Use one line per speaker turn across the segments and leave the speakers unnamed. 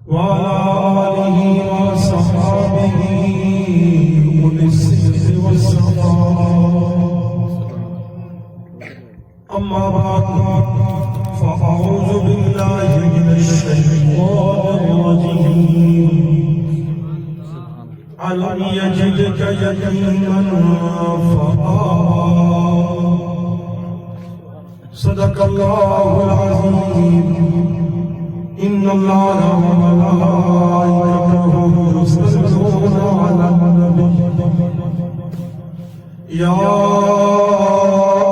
وعلى آله وصحابه أولي الصدق والصفاء. أما بعد فأعوذ بالله من الشيطان الرجيم. ألم يجدك يتيما فآوى. صدق الله العظيم. إن الله وملائكته يصلون على النبي يا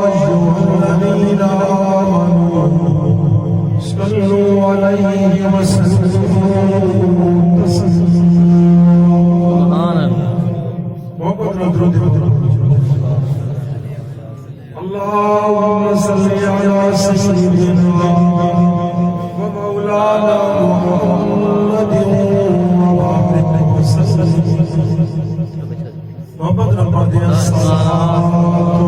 أيها الذين آمنوا صلوا عليه وسلموا تسليما. اللهم صل على سيدنا ومولانا محمد وبارك وسلم. محمد ربنا الصلاة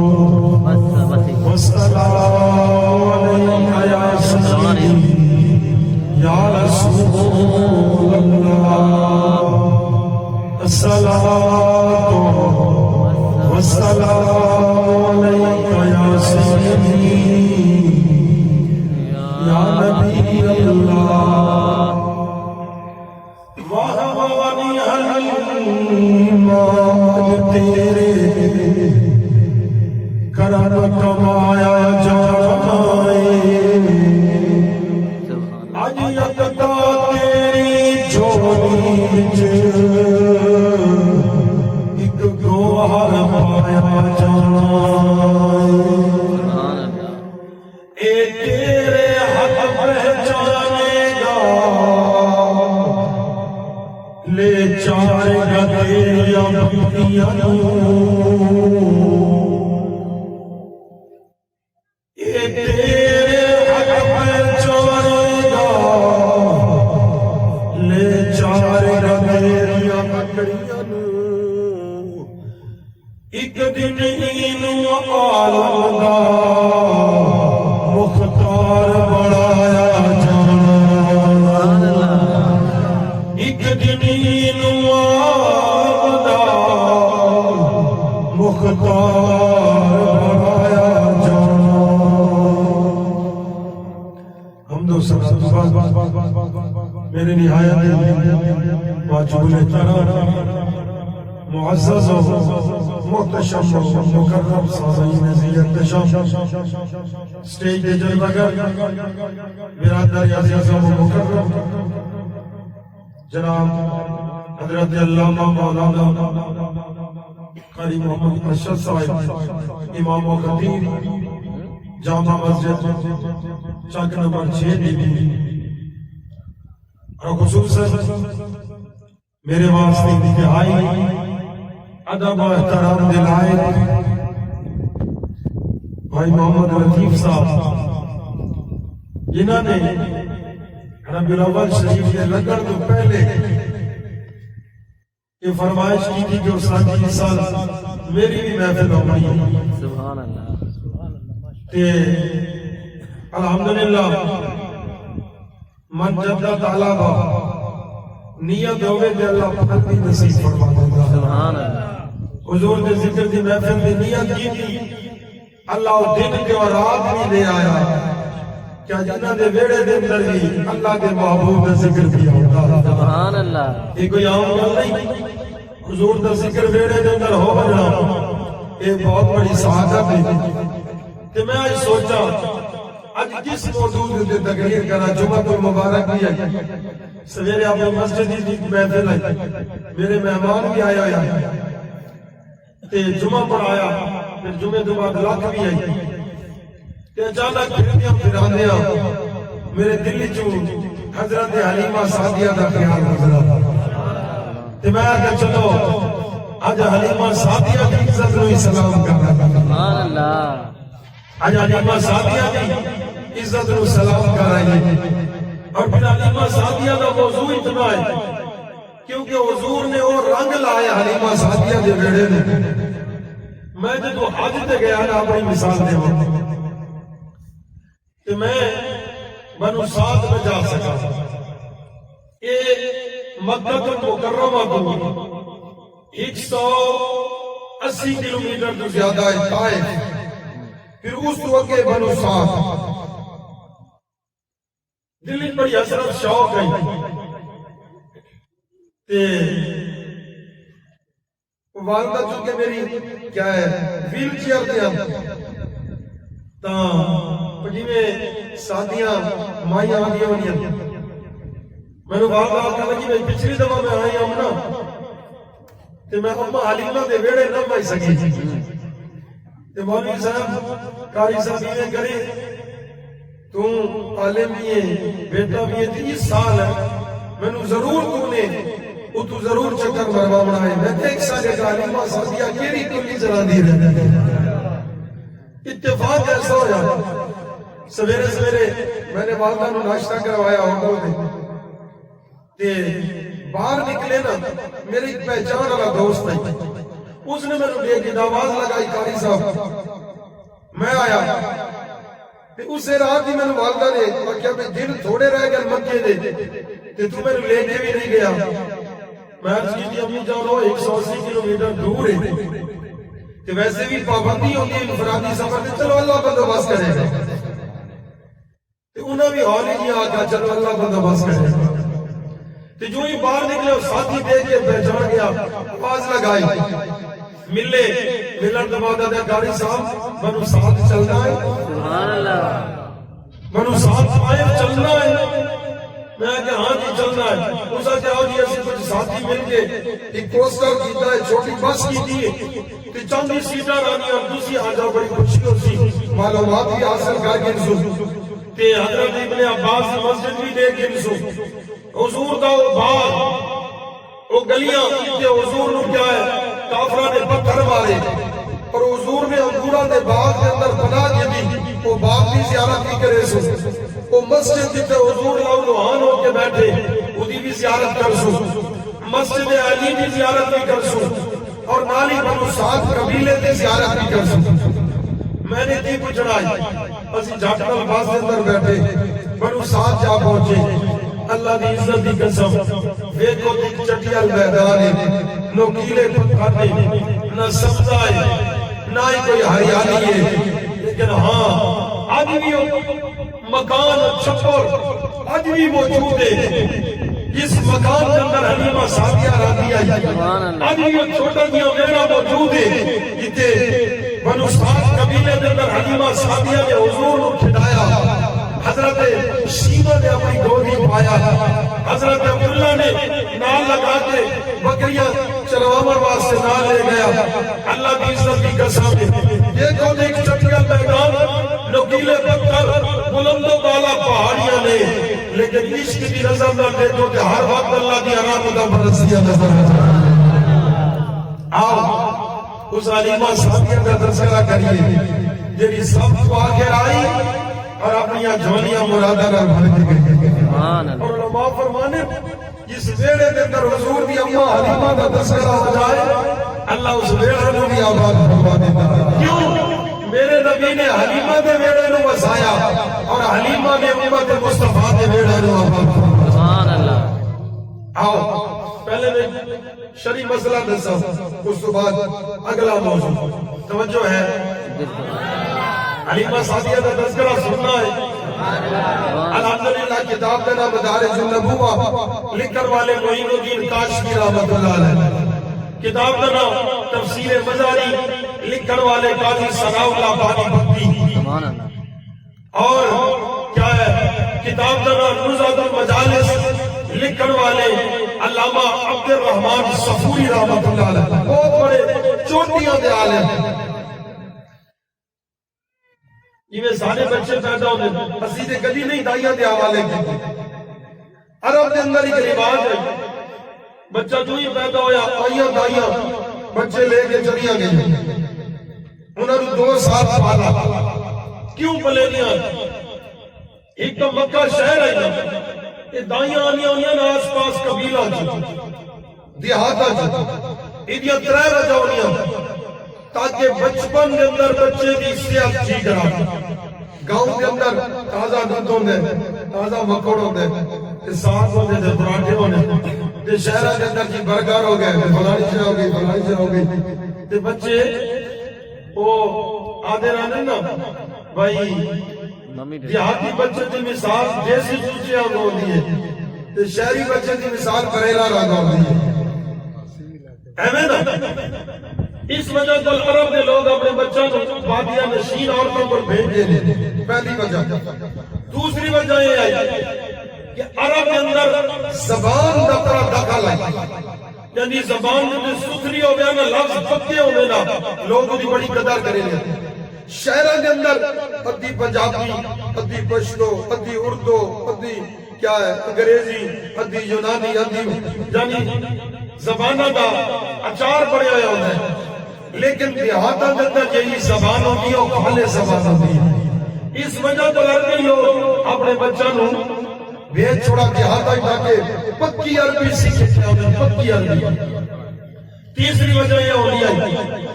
والسلام عليك يا سيدي يا رسول الله. الصلاة والسلام عليك يا سيدي يا نبي الله. وہوانی حلیمات تیرے کرم کمایا جائے. اج یکتا تیری جھولی وچ ایک گوہر پایا جائے. اے تیرے حق پہچانے گا لے چارے گا تیری بکریاں. اے تیرے حق پہچانے گا لے چارے گا تیری بکریاں. ایک دن اینو عالم دا مختار بڑھایا جانا. ایک دن اینو عالم دا مختار بڑھایا جانا. حمد و ثنا میرے نہایت واجب الاحترام معزز و محتشم و مکرم سازین زیادشم سٹیج دے جلوگر برادر عزیز و مکرم جناب حضرت علامہ مولانا قاری محمد ارشد صاحب امام و خطیب جامع مسجد چک نمبر 6 بی بی اور خصوصاً میرے واسطے انتہائی ادب و احترام دلائے بھائی محمد لطیف صاحب جنہوں نے ربیع الاول شریف کے لگن تو پہلے یہ فرمائش کی تھی کہ ساتھی سال میری بھی محفل ہو گئی. سبحان اللہ. الحمدللہ من جدہ تعالیٰ با نیت ہوئے کہ اللہ پتہ بھی نصیب فرما دیتا. سبحان اللہ. حضور نے ذکر دی محفل دی نیت کی تھی اللہ دن کے اور رات بھی لے آیا. کیا جنہ دے ویڑے دن در بھی اللہ کے محبوب نے ذکر دیا ہوتا. سبحان اللہ. یہ کوئی عام گل نہیں. حضور نے ذکر ویڑے دن در ہو بجنا یہ بہت بڑی سعادت ہے. کہ میں آج سوچا آج کس موضوع دے تقریر کرا. جمعہ المبارک بھی ہے. سویرے آپ نے مسجد کی محفل ہے. میرے مہمان بھی آیا ہے. جمعہ پڑھایا پھر جمعہ دو بعد لاکھ بھی آئی. اچانک پھراندیاں میرے دل چوں حضرت حلیمہ سعدیہ دا خیال گزرا. میں آگے چلو آج حلیمہ سعدیہ کی عزت نو سلام کرنا. سبحان اللہ. آج حلیمہ سعدیہ کی عزت نو سلام کرائیے. اور پھر حلیمہ سعدیہ دا موضوع اتنا ہے کیونکہ حضور نے وہ رنگ لائے حلیمہ سعدیہ دے بیڑے نے. میں جب حج تے گیا نا اپنی مثال دے وقت کہ میں بنو سعد میں جا سکا. یہ مکہ المکرمہ کو 180 کلومیٹر تو زیادہ ہے طائف، پھر اس وقت بنو سعد دل میں بڑی حسرت شوق ہے تے والدہ چونکہ میری کیا ہے ویل چیئر تے ہم تاں جی میں ساتھیاں مائیاں آگیا ہونی ہیں میں نے والدہ کہا لگی میں پچھلی دفعہ میں آئی ہوں نا تے میں اماں حلیمہ دے ویڑے نہ بائی سکی تے مولوی صاحب قاری صاحب یہ کرے تو عالم بھی ہے بیٹا بھی ہے 30 سال ہے میں نے ضرور تو نے تو ضرور چکر مروا بنائے میں ایک سال کا علیمہ ساتھیہ کیری کلی چلا دی رہے اتفاق ایسا ہو جاتا سویرے سویرے میں نے والدہ نو ناشتہ کروایا ہوٹل میں تے باہر نکلے نا میری ایک پہچان والا دوست ہے اس نے میں نے ایک آواز لگائی قاری صاحب میں آیا اسے رات ہی میں نے والدہ نے کیا میں دن تھوڑے رہ گئے مکے دے تے تو میں لے کے بھی نہیں گیا میں عرض کی تھی امی جانو 180 کلومیٹر دور ہے تے ویسے بھی پابندی ہوتی ہے انفرادی سفر تے چلو اللہ بندوبست کرے گا تے انہوں بھی ہال ہی نہیں آگا چلو اللہ بندوبست کرے گا تے جو ہی باہر نکلے اور ساتھی دے کے پہچان گیا آواز لگائی ملے ملن تو بعد آدھا قاری صاحب بنو سعد چلنا ہے سبحان اللہ بنو سعد آئے چلنا ہے میں کہا ہاں جی چلنا ہے اسا جاؤ جی ایسے کچھ ساتھی مل کے ایک پوسٹر کیتا ہے چھوٹی بس کی دیئے کہ چاندی سیٹر آنی اور دوسری آجا بڑی خوشی ہوسی معلومات بھی حاصل کر کے انسو تے حضرت ابن عباس مسجد بھی دے کے انسو حضور دا وہ باغ وہ گلیاں کہ حضور نو کیا ہے کافرہ نے پتھر مارے اور حضور نے انگورہ دے باغ کے اندر بنا دی وہ باغ بھی زیارت بھی کرے سو وہ مسجد جتے حضور لاؤ روحان ہو کے بیٹھے وہ دی بھی زیارت کر سو مسجد علی بھی زیارت بھی کر سو اور نالی بنو سعد قبیلے دے زیارت بھی کر سو میں نے دی کو چڑھائی اسی جھاٹنل باز دے اندر بیٹھے بنو سعد جا پہنچے اللہ دی عزت دی قسم ویکو دی چٹیا میدان ہے نوکیلے پتھر نہ سبزہ ہے نہ ہی کوئی ہریالی ہے لیکن ہاں آج بھی مکان چھپر آج بھی موجود ہے اس مکان کے اندر حلیمہ سعدیہ رہتی ہے آج بھی چھوٹا دیا میرا موجود ہے جتے بنو سعد قبیلے کے اندر حلیمہ سعدیہ نے حضور کو کھٹایا حضرت شیبہ نے اپنی گودی پایا حضرت عبداللہ نے نال لگا کے بکریاں چلوامر واسطے نال لے گیا اللہ کی عزت کی قسم یہ کو دیکھ چٹیا میدان نکیلے پتھر بلند و بالا پہاڑیاں نے لیکن عشق کی نظر نہ دیکھو کہ ہر وقت اللہ کی آرام و برسیاں نظر آؤ اس علیمہ سعدیہ کا تذکرہ کریے جنہی سب کو آخر آئی اور اپنی جھولیاں مرادہ نہ بھر کے گئی اور علماء فرمانے جس ویڑے کے اندر حضور بھی اماں حلیمہ کا تذکرہ ہو جائے اللہ اس ویڑے کو بھی آباد فرما دیتا ہے کیوں میرے نبی نے حلیمہ دے ویڑے کو بسایا اور حلیمہ نے امت مصطفیٰ دے ویڑے کو آباد فرما سبحان اللہ آؤ پہلے میں شرعی مسئلہ دسا اس کے بعد اگلا موضوع توجہ ہے حلیمہ سعدیہ کا تذکرہ سننا ہے الحمدللہ کتاب کا نام مدارج النبوہ لکھن والے معین الدین کاشمی رحمت اللہ علیہ کتاب کا نام تفسیر مزاری لکھن والے قاضی ثناء اللہ بانی بکتی اور کیا ہے کتاب کا نام نزہۃ المجالس لکھن والے علامہ عبد الرحمن صفوری رحمت اللہ علیہ بہت بڑے چوٹیاں دے عالم یہ میں سارے بچے پیدا ہوتے ہیں حسید گلی نہیں دائیاں دے حوالے کی عرب دے اندر ایک رواج ہے بچہ جو ہی پیدا ہویا آئیاں دائیاں بچے لے کے چلیاں گئے انہوں نے 2 سال پالا کیوں پلے لیا ایک تو مکہ شہر ہے یہ دائیاں آنیاں ہوئیاں نا آس پاس قبیلہ دیہاتا ایدیاں 3 وجہ ہوئیاں تاکہ بچپن کے اندر بچے کی صحت ٹھیک رہا گاؤں کے اندر تازہ دودھ ہوندے تازہ مکھن ہوندے ساتھ ہوتے تھے پراٹھے ہونے تے شہرہ کے اندر کی برگر ہو گئے فلانی سے ہو گئی فلانی سے ہو گئی تے بچے وہ آدھے رہنے نا بھائی دیہاتی بچے کی مثال دیسی چوچے ہو دیئے تے شہری بچے کی مثال کریلا راگ ہو دیئے ایمیں نا اس وجہ تو عرب کے لوگ اپنے بچوں کو بادیہ نشین عورتوں پر بھیج دے پہلی وجہ دوسری وجہ یہ آئی کہ عرب کے اندر زبان دفترہ دخل آئی یعنی زبان جو ستھری ہو گیا نا لفظ پکے ہو گئے نا لوگ انہیں بڑی قدر کریں گے شہرہ کے اندر ادھی پنجابی ادھی پشتو ادھی اردو ادھی کیا ہے انگریزی ادھی یونانی ادھی یعنی زبانہ کا اچار پڑے ہوئے ہوتا ہے لیکن دیہاتہ کے اندر یہی زبان ہوتی ہے اور کھالے زبان ہوتی ہے اس وجہ تو لڑکے لوگ اپنے بچوں کو بھیج چھوڑا دیہاتہ ہی تاکہ پکی عربی سیکھیں پکی عربی تیسری وجہ یہ ہونی ہے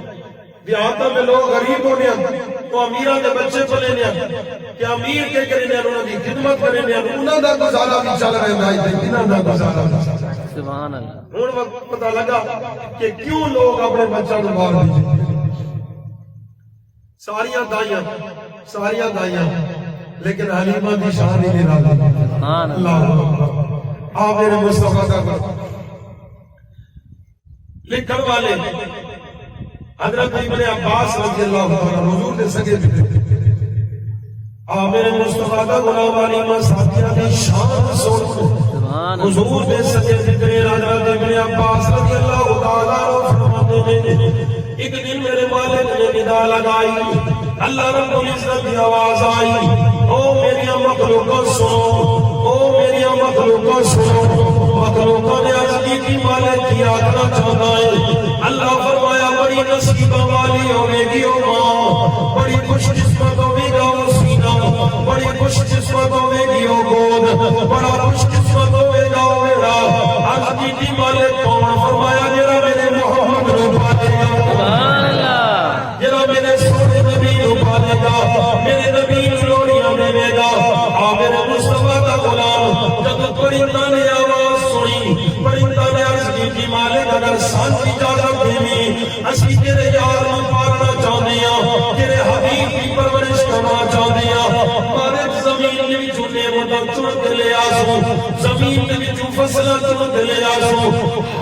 دیہاتہ میں لوگ غریب ہونے ہیں تو امیرہ کے بچے پلے ہیں کہ امیر کے کرنے ہیں انہوں نے خدمت کرنے ہیں انہوں نے گزارہ بھی چل رہے ہیں انہوں نے گزارہ بھی چل رہے ہیں
سبحان اللہ
ہون وقت پتہ لگا کہ کیوں لوگ اپنے بچوں کو باہر بھیجیں ساریاں دائیاں لیکن حلیمہ دی شان ہی نہیں رہا اللہ آپ میرے مصطفیٰ کا لکھن والے حضرت ابن عباس رضی اللہ عنہ حضور نے سگے بھی آپ میرے مصطفیٰ کا غلام حلیمہ ساتھیہ دی شان سوڑ حضور نے سجے ذکر حضرت ابن عباس رضی اللہ تعالیٰ فرماتے ہیں ایک دن میرے والد نے ندا لگائی اللہ رب العزت کی آواز آئی او میری مخلوقوں سنو او میری مخلوقوں سنو مخلوقوں نے عرض کی کہ مالک کی آدھنا چاہتا ہے اللہ فرمایا بڑی نصیبہ والی ہوئے گی او ماں بڑی خوش قسمت ہوئے گا او سینہ بڑی خوش قسمت ہوئے گی او گود بڑا خوش قسمت ہوئے گا او میرا عرض کی کہ مالک کون فرمایا جرا میرے محمد رو پالے گا سبحان اللہ جرا میرے سونے نبی رو پالے گا میرے نبی لوڑیاں دے گا آ میرے مصطفیٰ کا غلام جب پرندہ نے آواز سنی پرندہ نے عرض کی کہ مالک اگر سان کی اجازت دینی اسی تیرے یار میں پالنا چاہتے ہیں تیرے حبیب کی پرورش کرنا چاہتے ہیں مالک زمین میں جھوٹے مدد چڑھ کے لے آسو زمین میں جو فصلہ چڑھ کے لے آسو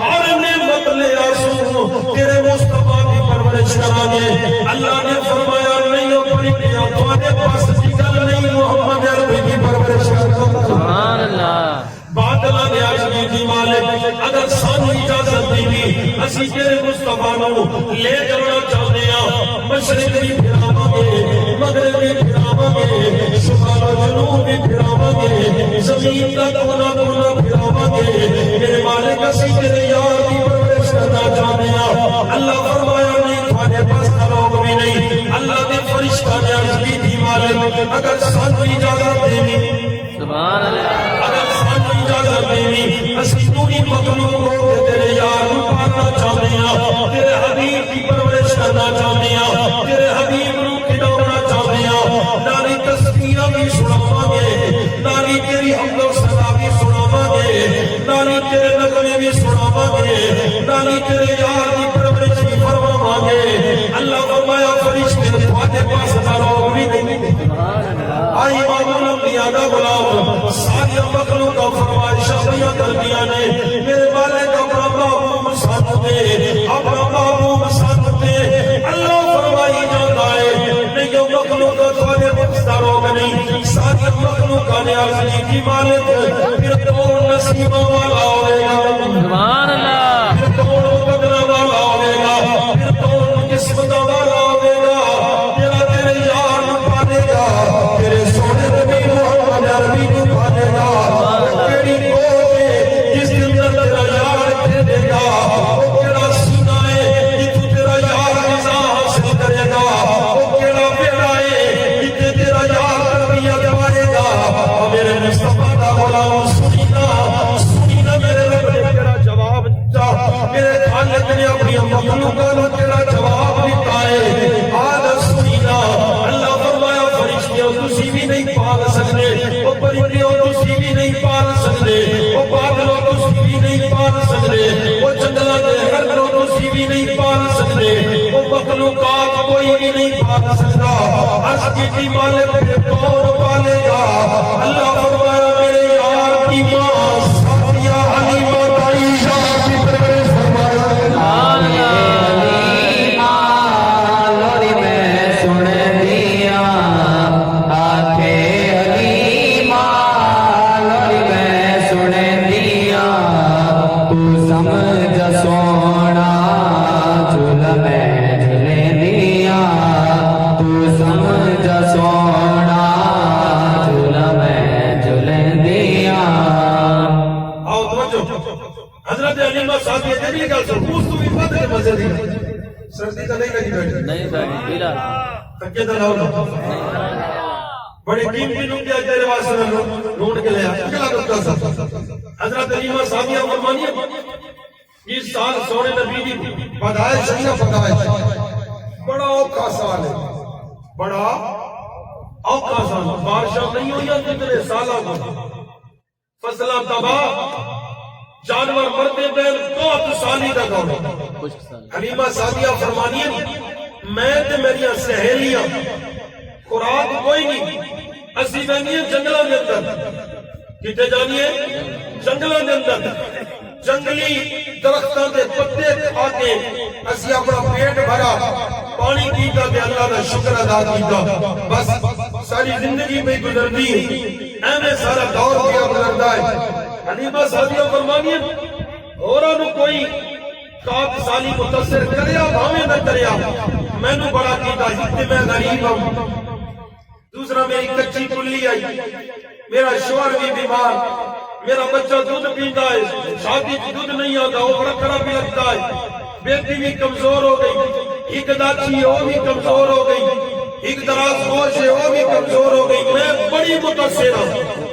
ہر نعمت لے آسو تیرے مصطفیٰ کی پرورش کرنا گے اللہ نے فرمایا نہیں ہو پرندیاں تمہارے پاس نکل نہیں محمد عربی کی پرورش کرنا
سبحان اللہ
بادلہ نے آجمی کی مالک اگر سانو اجازت دیوی اسی تیرے مصطفیٰ نو لے جانا چاہتے ہیں مشرق بھی پھراما گے مغرب بھی پھراما گے شمال و جنوب بھی پھراما گے زمین کا کونا کونا پھراما گے میرے مالک اسی تیرے یار کی پرورش کرنا چاہتے ہیں اللہ فرمایا نہیں تھانے پاس لوگ بھی نہیں اللہ نے فرشتہ نے عرض کی تھی مالک اگر سانو اجازت دیوی
سبحان اللہ
اگر سانو اجازت دینی اسی پوری مخلوق ہو کے تیرے یار کو پانا چاہتے ہیں تیرے حبیب کی پرورش کرنا چاہتے ہیں تیرے حبیب کو کھلانا چاہتے ہیں ناری تسبیح بھی سناواں گے ناری تیری حمد و ثنا بھی سناواں گے ناری تیرے نغمے بھی سناواں گے ناری تیرے یار کی پرورش بھی فرماواں گے اللہ فرمایا فرشتے تمہارے پاس لوگ بھی نہیں آئی امام الانبیاء کا غلام ساری مخلوق کا فرمائشہ بیان کر دیا نے میرے مالک اپنا محبوب ساتھ دے اپنا محبوب ساتھ دے اللہ فرمائی جاتا ہے نہیں یہ مخلوق کا تھوڑے مقصدار ہوگا نہیں ساری مخلوق کا نے عرض کی مالک پھر کون نصیبہ والا ہوئے گا
سبحان اللہ
پھر کون قدرہ والا ہوئے گا پھر کون قسمت والا ہوئے گا تیرا تیرے یار پانے گا تیرے سونے نبی محمد عربی کو پانے گا تیری کوئے جس دن تیرا یار کھیلے گا وہ کیڑا سینہ ہے جتو تیرا یار نظام حاصل کرے گا وہ کیڑا بیڑا ہے جتے تیرا یار تربیت پائے گا میرے مصطفیٰ کا غلام سنینا میرے رب نے تیرا جواب دیتا میرے خالق نے اپنی مخلوقوں نے تیرا جواب دیتا ہے آج سنینا اللہ فرمایا فرشتے تسی بھی نہیں پال سکتے وہ پرندے تسی بھی نہیں پال سکتے مخلوقات کوئی بھی نہیں پال سکتا، عرش کی مالک پھر کون پالے گا؟ اللہ فرمایا میرے یار کی ماں سعدیہ حلیمہ عائشہ کی پرورش فرمایا
سبحان
سردی تو نہیں لگی بیٹھی
نہیں بیٹھی پیلا
تکیہ تو لاؤ بڑے قیمتی نکتے تیرے واسطے میں ڈھونڈ کے لیا اگلا نکتہ سا حضرت علیمہ صاحبیہ فرمانی اس سال سونے نبی کی بدائش ہے بدائش بڑا اوکھا سال ہے بڑا اوکھا سال بارشاں نہیں ہوئی کتنے سالہ کو فصلہ تباہ جانور مرتے پیر بہت سالی تک ہو
خشک سال
حلیمہ صاحبیہ فرمانی میں تے میری سہیلیاں خوراک کوئی نہیں اسی بہنی جنگلوں کے اندر کتے جانیے جنگلوں کے اندر جنگلی درختوں کے پتے کھا کے اسی اپنا پیٹ بھرا پانی پیتا تے اللہ کا شکر ادا کیتا بس ساری زندگی میں گزرتی ایویں سارا دور کیا گزرتا ہے حلیمہ صاحبیہ فرمانی اوروں نو کوئی کات سالی متصر کریا بھاویں نہ کریا میں نو بڑا کیتا جتے میں غریب ہوں دوسرا میری کچی کلی آئی میرا شوہر بھی بیمار میرا بچہ دودھ پیتا ہے شادی دودھ نہیں آتا وہ بڑا کرا بھی لگتا ہے بیٹی بھی کمزور ہو گئی ایک داچی وہ بھی کمزور ہو گئی ایک دراز گوش ہے وہ بھی کمزور ہو گئی میں بڑی متصر ہوں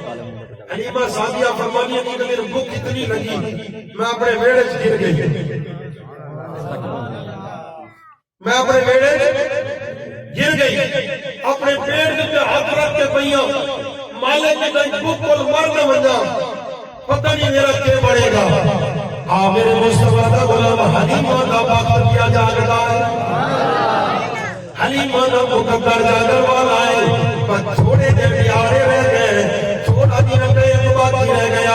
حلیمہ صاحبیہ فرمانی ہے کہ میرے بھوک اتنی لگی میں اپنے ویڑے سے گر گئی میں اپنے ویڑے گر گئی اپنے پیڑ کے ہاتھ رکھ کے پہیاں مالک کی تک بھوک کو مر نہ بنجا پتہ نہیں میرا کیا بڑھے گا میرے مصطفیٰ کا غلام حلیمہ کا باقر کیا جاگتا ہے حلیمہ کا مقدر جاگر والا ہے پر چھوڑے دے پیارے رہ گئے چھوڑا دن گئے باقی رہ گیا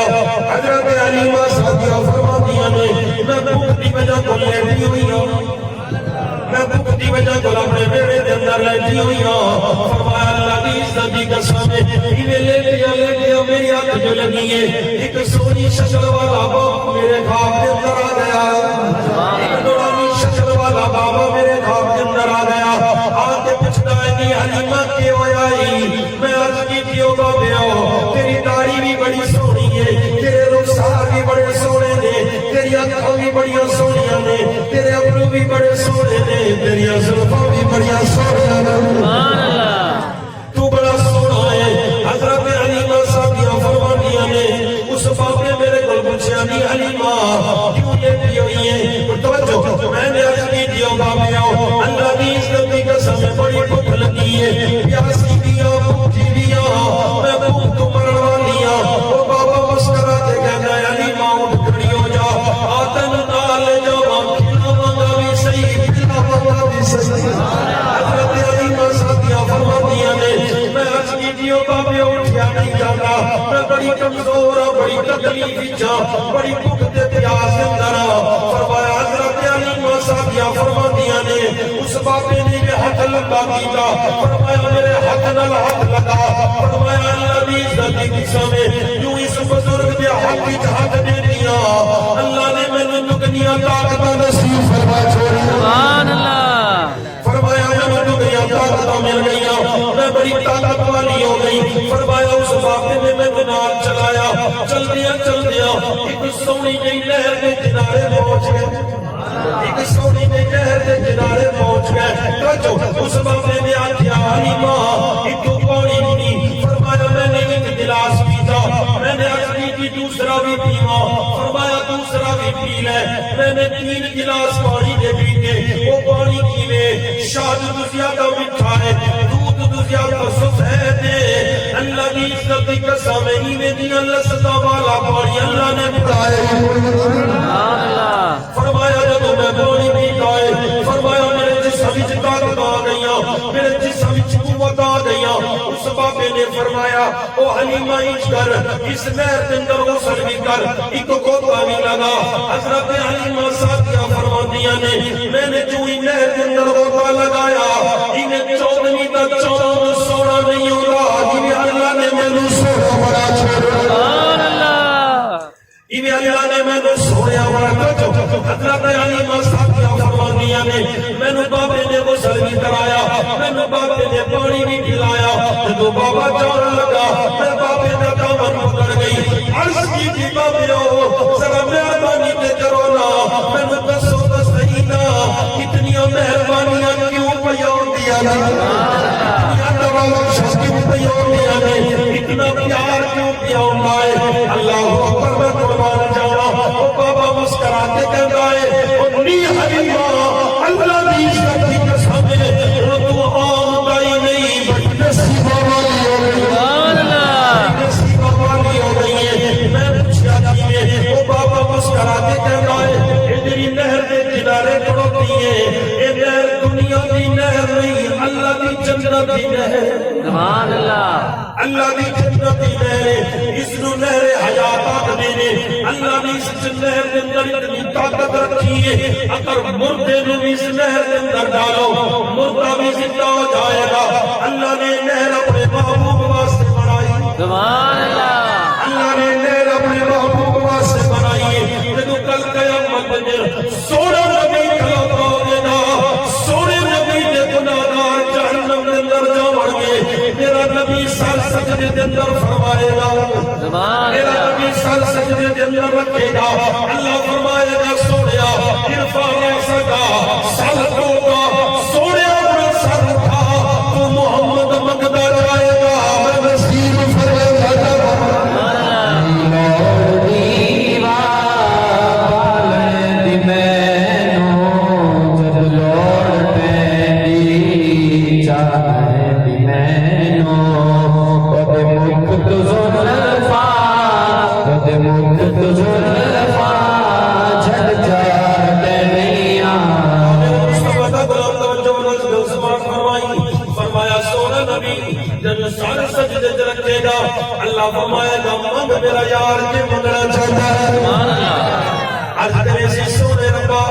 حضرت علیمہ صاحبیہ فرمانیاں نے میں بھوک دی وجہ کو لیٹی ہوئی ہوں میں بھوک دی وجہ کو اپنے بیڑے دے اندر لیٹی ہوئی ہوں فرمایا اللہ کی عزت کی قسم ہے انہیں لے لیا میری آنکھ جو لگی ہے ایک سونی شکل والا باپ میرے خواب کے اندر آ گیا ایک نورانی شکل والا بابا میرے خواب کے اندر آ گیا آ کے پوچھتا ہے کہ حلیمہ کیوں آئی میں عرض کی کیوں بابے ہو تیری داڑھی بھی بڑی سونی ہے تیرے رخسار بھی بڑے سونے نے تیری آنکھوں بھی بڑی سونیاں نے تیرے ابرو بھی بڑے سونے نے تیری زلفاں بھی بڑی سونیاں نے
سبحان اللہ
تو بڑا سونا ہے حضرت علیمہ صاحبیہ فرمانیاں نے اس باپ نے میرے کو پوچھا نہیں حلیمہ کیوں لیٹی ہوئی ہے توجہ میں نے عرض کی دیو بابے ہو اللہ کی عزت کی قسم میں بڑی بھوک لگی ہے پیاسی بھی ہوں بھوکی بھی ہوں میں بھوک تو مرن والی ہوں وہ بابا مسکرا کے کہنا ہے حلیمہ اٹھ کھڑی ہو جا آتن نال جاواں کھلا مانگا بھی صحیح کھلا مانگا بھی صحیح حضرت علیمہ صاحبیہ فرمانیاں نے میں عرض کی دیو بابے اٹھیا نہیں جاتا میں بڑی کمزور ہوں بڑی تکلیف جا بڑی بھوک تے پیاس اندر فرمایا حضرت علیمہ صاحبیہ فرمانیاں نے اس بابے نے یہ ہاتھ لگا کیتا فرمایا میرے ہاتھ نال ہاتھ لگا فرمایا اللہ کی عزت کی قسم ہے یوں اس بزرگ دے ہاتھ وچ ہاتھ دے دیا اللہ نے مینوں دنیا طاقت نصیب فرما چھوڑی
سبحان اللہ
فرمایا میں دنیا طاقت مل گئی میں بڑی طاقت والی ہو گئی فرمایا اس بابے نے میں نال چلایا چل دیا ایک سونی جئی لہر کے کنارے پہنچ گئے ایک سونی جئی لہر کے کنارے پہنچ گئے تو اس بابے نے آخیا حلیمہ ایک پانی نہیں فرمایا میں نے ایک گلاس پیتا میں نے عرض کی دوسرا بھی پیوا فرمایا دوسرا بھی پی لے میں نے 3 گلاس پانی دے پیتے وہ پانی کیویں شاد تو زیادہ میٹھا ہے دودھ تو زیادہ سفید ہے اللہ کی عزت کی قسم ہے ایویں دی لذتاں والا پانی اللہ نے بتایا
سبحان اللہ
فرمایا جب میں پانی پیتا ہے فرمایا میرے جسم وچ نے فرمایا او حلیمہ اچ کر اس نہر کے اندر غسل بھی کر ایک گوتا بھی لگا حضرت حلیمہ ساتھیاں فرماندیاں نے میں نے جو ہی نہر کے اندر غوطہ لگایا انہیں چودنی کا چاند سونا نہیں ہوتا جنہیں اللہ نے میں نے سونا بڑا چھوڑا
سبحان اللہ
انہیں اللہ نے میں نے سونا بڑا چھوڑا حضرت حلیمہ ساتھیاں فرماندیاں نے میں نے بابے نے غسل بھی کرایا میں نے بابے نے پانی بھی پلایا تو بابا جان لگا میں بابے نے دامن پکڑ گئی عرض کی تھی بابے ہو ذرا مہربانی تے کرو نا میں نے دسو تو صحیح نا اتنی مہربانیاں کیوں پیون دیا نا اتنی تمام کیوں پیون دیا نا اتنا پیار کیوں پیون لائے اللہ اکبر میں قربان جانا وہ بابا مسکراتے کہہ گئے اور نی حلیمہ اللہ دی عزت کی قسم ہے وہ تو عام گئی نہیں بڑی نصیبہ والی ہو گئی
سبحان اللہ
نصیبہ والی ہو گئی ہے میں پوچھا جی وہ بابا مسکراتے کہہ گئے یہ تیری نہر کے کنارے کھڑوتی ہے یہ نہر دنیا کی نہر نہیں اللہ کی جنت کی نہر
سبحان اللہ
اللہ دی جنت کی نہر اس نو نہر حیات آدھنے نے اللہ نے اس نہر کے اندر اتنی طاقت رکھی ہے اگر مردے نو اس نہر کے اندر ڈالو مردہ بھی زندہ ہو جائے گا اللہ نے نہر اپنے محبوب واسطے بنائی
سبحان اللہ
اللہ نے نہر اپنے محبوب واسطے بنائی ہے جدو کل قیامت میں سونا نبی کھلوتا ہوگے نا سونے نبی دے گناہگار جہنم کے اندر جاؤں گے میرا نبی سر سجدے کے اندر فرمائے گا
سبحان
میرا
اللہ
نبی سر سجدے کے اندر رکھے گا اللہ فرمائے گا سونیا ارفع راسک سر ٹوکا سونیا اپنا سر اٹھا تو محمد مقدہ جائے گا میں نصیب فرمائے گا اللہ فرمائے گا منگ میرا یار کے منگنا چاہتا ہے آج کرے سی سونے ربا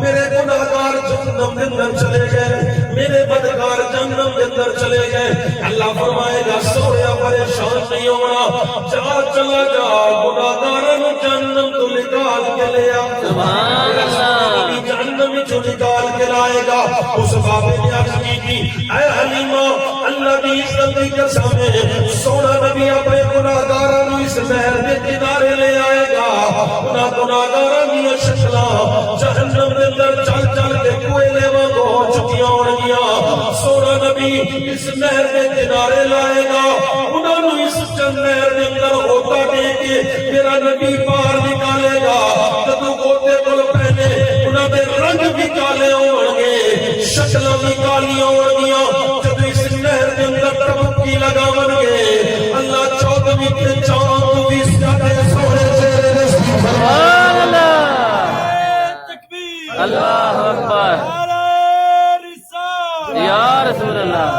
میرے گناہگار جہنم کے اندر چلے گئے میرے بدکار جہنم کے اندر چلے گئے اللہ فرمائے گا سویا پریشان نہیں ہونا جا چلا جا گناہگاروں جہنم تو نکال کے لے آ
سبحان اللہ
جہنم جو نکال کے لائے گا اس بابے نے عرض کی تھی اے حلیمہ اللہ کی عزت کی قسم ہے سونا نبی اپنے گناہگاروں اس نہر کے کنارے لے آئے گا انہاں گناہگاروں کی شکلاں جہنم کے اندر چل چل کے کوئلے وانگوں ہو چکیاں ہونگیاں سونا نبی اس نہر کے کنارے لائے گا انہاں نو اس نہر کے اندر ہوتا دے کے میرا نبی پار نکالے گا جدو ہوتے کل پہلے انہاں دے رنگ بھی کالے ہونگے شکلاں بھی کالیاں ہونگیاں جدو اس نہر کے اندر ٹپکی لگاونگے اللہ چودھویں کے چاند بھی ساڈے سونے چہرے نصیب فرمائے
سبحان اللہ اللہ اکبر یا رسول اللہ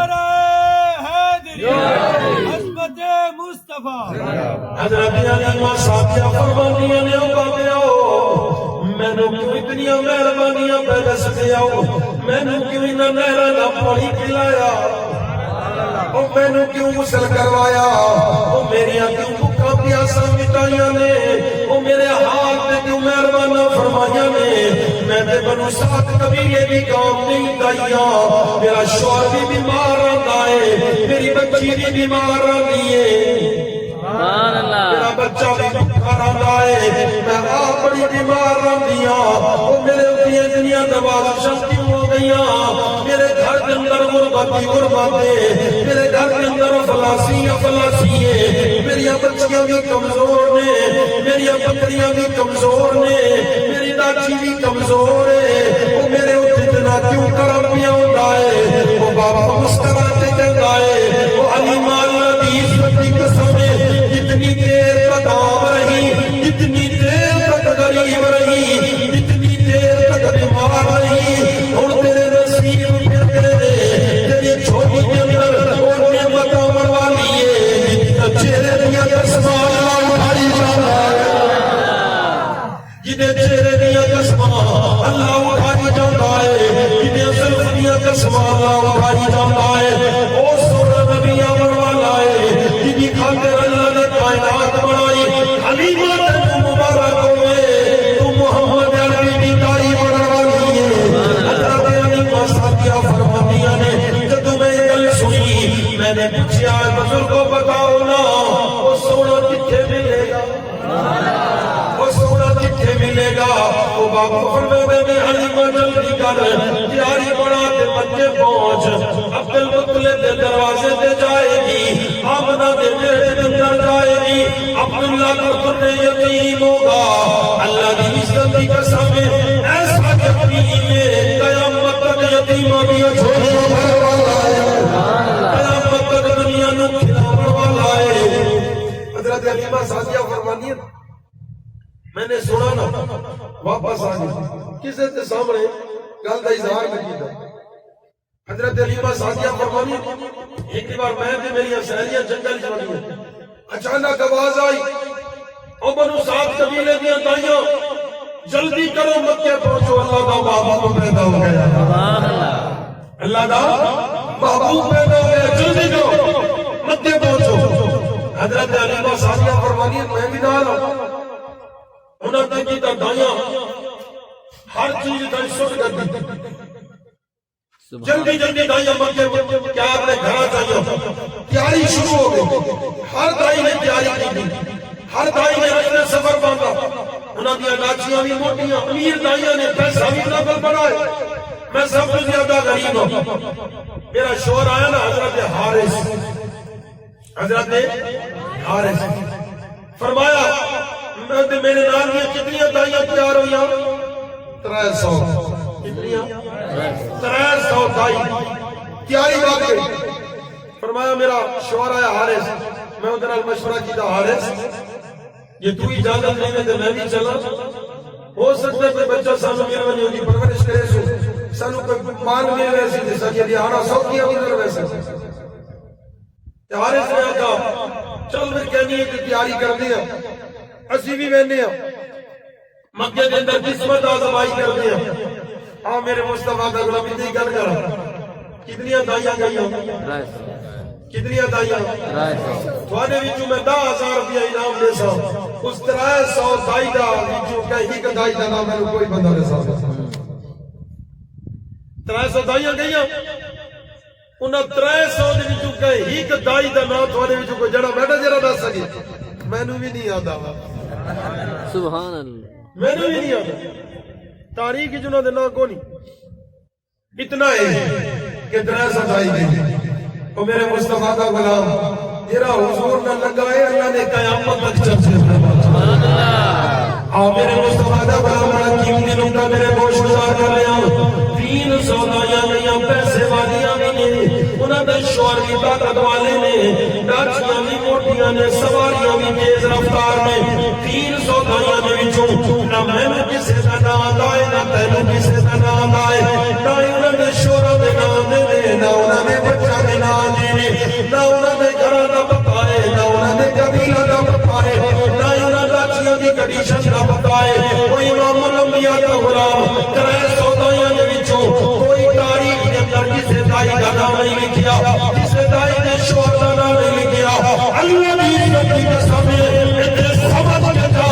حضرت علیمہ صاحبہ فرمانیاں نے بابے آؤ میں نے کیوں اتنی مہربانیاں پہلے سے آؤ میں نے کیوں انہاں نہراں دا پانی پلایا او میں نے کیوں غسل کروایا او میریاں کیوں بھوکاں پیاساں مٹائیاں نے او میرے حال تے کیوں مہرباناں فرمائیاں نے میں تے بنو سعد قبیلے بھی کام نہیں دائیاں میرا شوہر بھی بیمار رہتا ہے میری بچی بھی بیمار رہتی ہے
سبحان اللہ
میرا بچہ بھی بھوکا رہتا ہے میں آپ بڑی بیمار رہتی ہوں وہ میرے اتنی دنیا نوازشاں کیوں ہو گئیاں میرے گھر کے اندر غربتی غربتیں میرے گھر کے اندر افلاسی ہے میری بچیاں بھی کمزور نے میری بکریاں بھی کمزور نے میری داچی بھی کمزور ہے وہ میرے اتنا کیوں کرم پیا ہوتا ہے وہ بابا مسکراتے کہتا ہے وہ حلیمہ اللہ کی عزت کی قسم ہے جتنی دیر تک عام رہی جتنی دیر تک غریب رہی جتنی دیر تک بیمار رہی اور تیرے نصیب پھر تیرے چھوٹی کے اندر اور نعمت عمر والی ہے سونا اٹھائی جاتا ہے وہ سونا نبی آمن والا ہے جن کی خاطر اللہ نے کائنات بنائی حلیمہ تینوں مبارک ہوئے تو محمد عربی کی تاریخ بڑھنے والی ہے حضرت حلیمہ ساتھیہ فرماندیاں نے جب تمہیں گل سنی میں نے پوچھا بزرگ کو بتاؤ نا وہ سونا کتنے ملے گا وہ سونا کتنے ملے گا وہ باپ فرماتے میں حلیمہ جلدی کر تیاری بنا کے مکے پہنچ عبد المطلب کے دروازے پہ جائے گی آمنہ کے بیٹے کے اندر جائے گی عبداللہ کا خون یتیم ہوگا اللہ کی عزت کی قسم ایسا یتیم ہے قیامت تک یتیمہ بھی چھوڑنے والا ہے قیامت تک دنیا نو کھلانے والا ہے حضرت حلیمہ سعدیہ فرمانی ہے میں نے سنا نا واپس آ گئی کسے تے سامنے گل دا اظہار لگی تھا حضرت حلیمہ سعدیہ فرمانی ایک بار میں تے میری سہیلیاں جنگل چ گئی اچانک آواز آئی او بنو سعد قبیلے دیاں دائیاں جلدی کرو مکے پہنچو اللہ دا محبوب پیدا ہو گیا سبحان اللہ اللہ دا محبوب پیدا ہو گیا جلدی کرو مکے پہنچو حضرت حلیمہ سعدیہ فرمانی میں بھی نال ہوں انہوں نے کی دائیاں ہر چیز دائی سٹ کر دی جلدی جلدی دائیاں مکے کیا آپ نے گھرہ چاہیے تیاری شروع ہو گئی ہر دائی نے تیاری کی دی ہر دائی نے اپنے سفر باندھا انہوں نے لاچیاں بھی موٹیاں امیر دائیاں نے پیسہ بھی نقل بنائے میں سب سے زیادہ غریب ہوں میرا شور آیا نا حضرت حارث حضرت حارث فرمایا میرے نام یہ کتنی دائیاں تیار ہوئی 300 کتنی 300 دائی تیاری بات گئی فرمایا میرا شوہر آیا حارث میں ادھر مشورہ کیتا حارث یہ تو اجازت نہیں میں میں بھی چلا ہو سکتا ہے کہ بچہ سانو میرے بنی ہوگی پرورش کرے سو سانو کوئی مال میرے ویسی جیسا کہ یہ آنا سو کیا ادھر ویسا حارث نے کہا چل میں کہنی ہے کہ تیاری کر دیا اسی بھی وینے ہیں مکے کے اندر قسمت آزمائی کر دیا ہاں میرے مصطفیٰ کا غلامی دی گل کر کتنی دائیاں گئی ہوں کتنی دائیاں تھوڑے وچوں میں 10,000 روپیہ انعام دے سا اس 300 دائی دا وچوں کہیں کہ دائی دا نام میں کوئی بندہ دے سا 300 دائیاں گئی ہیں انہاں 300 دے وچوں کہیں کہ دائی دا نام تھوڑے وچوں کوئی جڑا بیٹھا جڑا دس سکے میں نے بھی نہیں آتا
سبحان اللہ
میں نے بھی نہیں آتا تاریخ جنہوں نے نام کو نہیں اتنا ہے کہ 300 دائی گئی وہ میرے مصطفیٰ کا غلام تیرا حضور نہ لگائے اللہ نے قیامت تک چرچے سبحان اللہ میرے مصطفیٰ کا غلام بڑا قیمتی نکتہ میرے گوش گزار کر لیا 300 دائیاں گئیاں پیسے والیاں بھی نے انہوں نے شوہر کی طاقت والے نے ڈاچیاں بھی موٹیاں نے سواریاں بھی تیز رفتار میں 300 دائیاں نے وچوں نہ میں نے کسے کا نام آئے نہ تینوں کسے کا نام آئے نہ انہوں نے شورہ دے نام دے نہ انہوں نے بچہ دے نام دے نہ انہوں نے گھرہ دا بتائے نہ انہوں نے قبیلہ دا بتائے نہ انہوں نے ڈاچیاں کی کنڈیشن دا بتائے وہ امام الانبیاء کا غلام 300 دائیاں نے وچوں کوئی تاریخ کے اندر کسے دائی کا نام نہیں لکھیا کسے دائی نے شوہر کا نام نہیں لکھیا اللہ کی عزت کی قسم اتنے سمجھ کے جا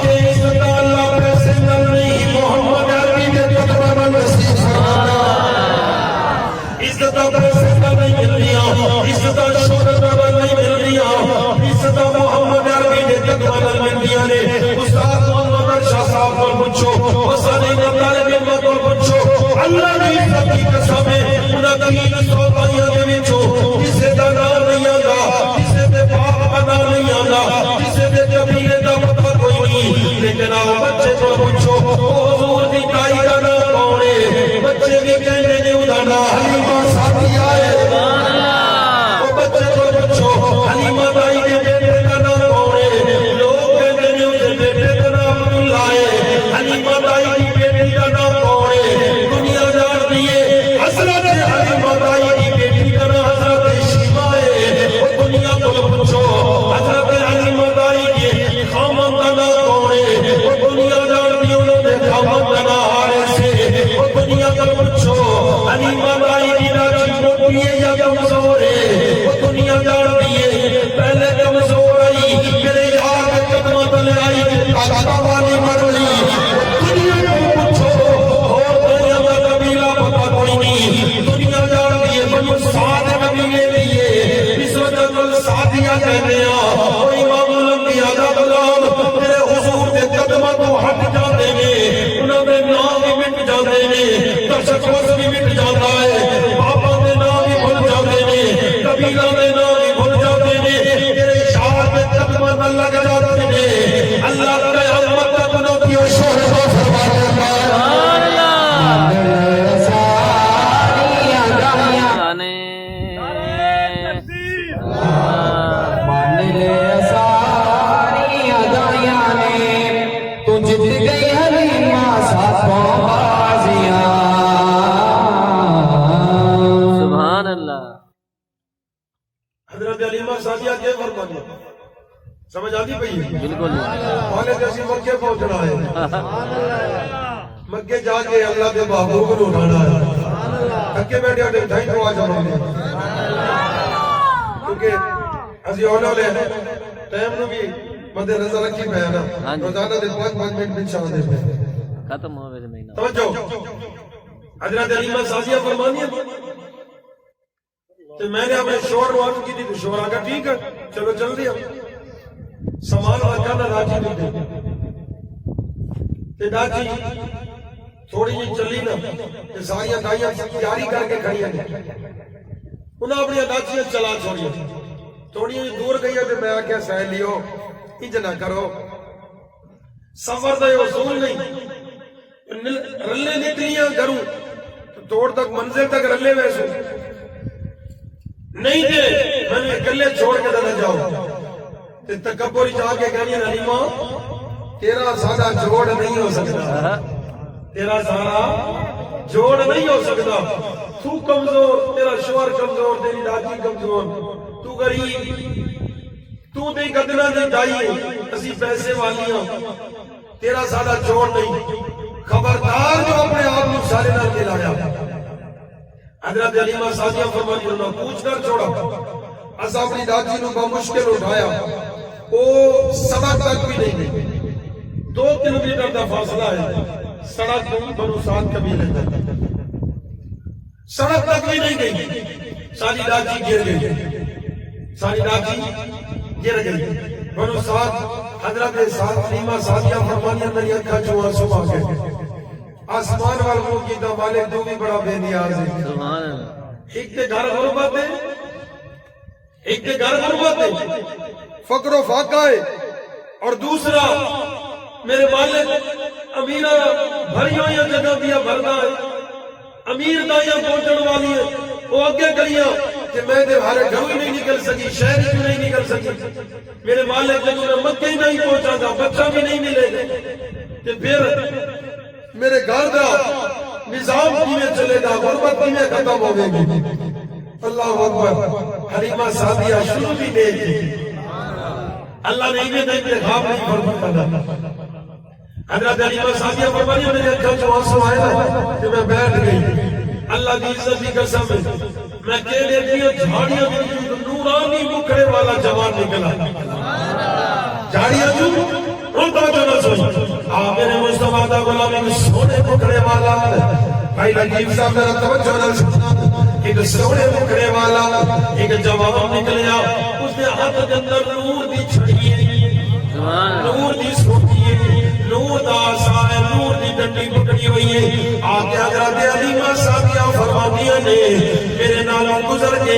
کہ عزت اللہ پیسے نہ نہیں محمد عربی کے قدمہ میں نصیب عزت پیسے نہ نہیں ملنیا عزت شہرت نہ نہیں ملنیا عزت محمد عربی کے قدمہ میں ملنیا نے استاد محمد شاہ صاحب کو پوچھو وسانی نتارے میں کو پوچھو اللہ کی عزت کی قسم انہاں 300 دائیاں دے وچوں کسے دا نام نہیں آندا کسے دے باپ دا نام نہیں آندا کسے دے قبیلے دا پتہ کوئی نہیں لیکن آؤ بچے کو پوچھو حضور دی دائی دا نام کون ہے بچے بھی کہنے نے ادا نام حلیمہ سعدیہ ہے سبحان اللہ وہ بچے کو پوچھو حلیمہ دائی کے بیٹے کا نام کون ہے لوگ کہنے نے اس بیٹے کا نام عبداللہ ہے حلیمہ دائی کی بیٹی کا نام کون ہے دنیا جان دیے حضرت حلیمہ دائی کی بیٹی کا نام ہے یا کمزور ہے وہ دنیا جان دیے پہلے کمزور آئی میرے یار کے قدموں تلے آئی آقا والی مر لی دنیا کو پوچھو اور دنیا کا قبیلہ پتا کوئی نہیں دنیا جان دیے بنو سعد قبیلے لیے اس وجہ کل سعدیہ کہنے اور امام الانبیاء کا غلام میرے حضور کے قدموں کو ہٹ جاتے ہیں انہوں نے نام بھی مٹ جاتے ہیں تشخص بھی مٹ جاتا ہے بابا نے نام بھی بھول جاتے ہیں قبیلہ نے نام بھی بھول جاتے ہیں تیرے شاہ کے قدموں میں لگ جاتے ہیں اللہ قیامت تک انہوں کی شہرت فرماتا ہے حضرت علیمہ سعدیہ کے فرمانے سمجھ آتی پئی
بالکل
والے جیسی مکے پہنچنا ہے مکے جا کے اللہ کے محبوب کو اٹھانا ہے تھکے بیٹھے اٹھے ڈھائی کو آ جانا ہے کیونکہ ازی اولا لے ٹائم نو بھی مدے نظر رکھی پہ ہے نا روزانہ دے 5 منٹ بھی شاہ دے پہ
ختم ہوا ویسے مہینہ
توجہ حضرت علیمہ سعدیہ فرمانی ہے تو میں نے اپنے شور وارد کی تھی تو شور آگا ٹھیک ہے چلو چل دیا سامان رکھا نہ راجی نہیں دے کہ داجی تھوڑی جی چلی نا کہ ساریاں دائیاں تیاری کر کے کھڑی ہیں انہاں اپنی داجیاں چلا چھوڑی تھوڑی جی دور گئی ہے تو میں آکے سہ لیو انج نہ کرو سفر دے اصول نہیں رلے نکلیاں کروں تو توڑ تک منزل تک رلے ویسو نہیں دے میں نے اکلے چھوڑ کے نہ جاؤ تے تکبر جا کے کہنی علیمہ تیرا سارا جوڑ نہیں ہو سکتا تیرا سارا جوڑ نہیں ہو سکتا تو کمزور تیرا شوہر کمزور تیری دادی کمزور تو غریب تو دے قدرہ دے دائی اسی پیسے والیاں تیرا سارا جوڑ نہیں خبردار جو اپنے آپ نے سارے نال ملایا حضرت علیمہ سعدیہ فرمانی انہوں نے پوچھ کر چھوڑا اسا اپنی داجی نو بمشکل اٹھایا وہ سڑک تک بھی نہیں گئی 2 کلومیٹر دا فاصلہ ہے سڑک بنو سعد قبیلے تک سڑک تک بھی نہیں گئی ساری داجی گر گئی ساری داجی گر گئی بنو سعد حضرت علیمہ سعدیہ فرمانی اندر اکھا جو آنسو آ گئے آسمان والوں کی دا مالک تو بھی بڑا بے نیاز ہے ایک تے گھر غربت ہے ایک تے گھر غربت ہے فقر و فاقہ ہے اور دوسرا میرے مالک امیرہ بھریوں یا جگہ دیا بھرنا ہے امیر دائیاں پہنچن والی ہے وہ آگے کریاں کہ میں دے بھارے گھروں ہی نہیں نکل سکی شہر ہی نہیں نکل سکی میرے مالک جب انہیں مکہ ہی نہیں پہنچا تھا بچہ بھی نہیں ملے گا کہ پھر میرے گھر دا نظام کیویں چلے گا غربت کیویں ختم ہوے گی اللہ اکبر حلیمہ سعدیہ شروع بھی دے دی اللہ نے انہیں انتخاب نہیں فرمایا حضرت حلیمہ سعدیہ فرمانی میرے اکھا جو آنسو آئے نا کہ میں بیٹھ گئی اللہ کی عزت کی قسم ہے میں کیلے دیا جھاڑیاں نورانی مکھڑے والا جوان نکلا جھاڑیاں جو روتا جو نہ سوئی میرے مصطفیٰ دا غلامی میں سونے مکھڑے والا بھائی لطیف صاحب میرا توجہ نہ سنا ایک سونے مکھڑے والا ایک جوان نکلیا اس نے ہاتھ کے اندر نور دی چھڑی نور دی سوٹی نور دا آسان نور دی ڈنڈی پکڑی ہوئی ہے آگے حضرت علیمہ سعدیہ فرمانیاں نے میرے نالوں گزر کے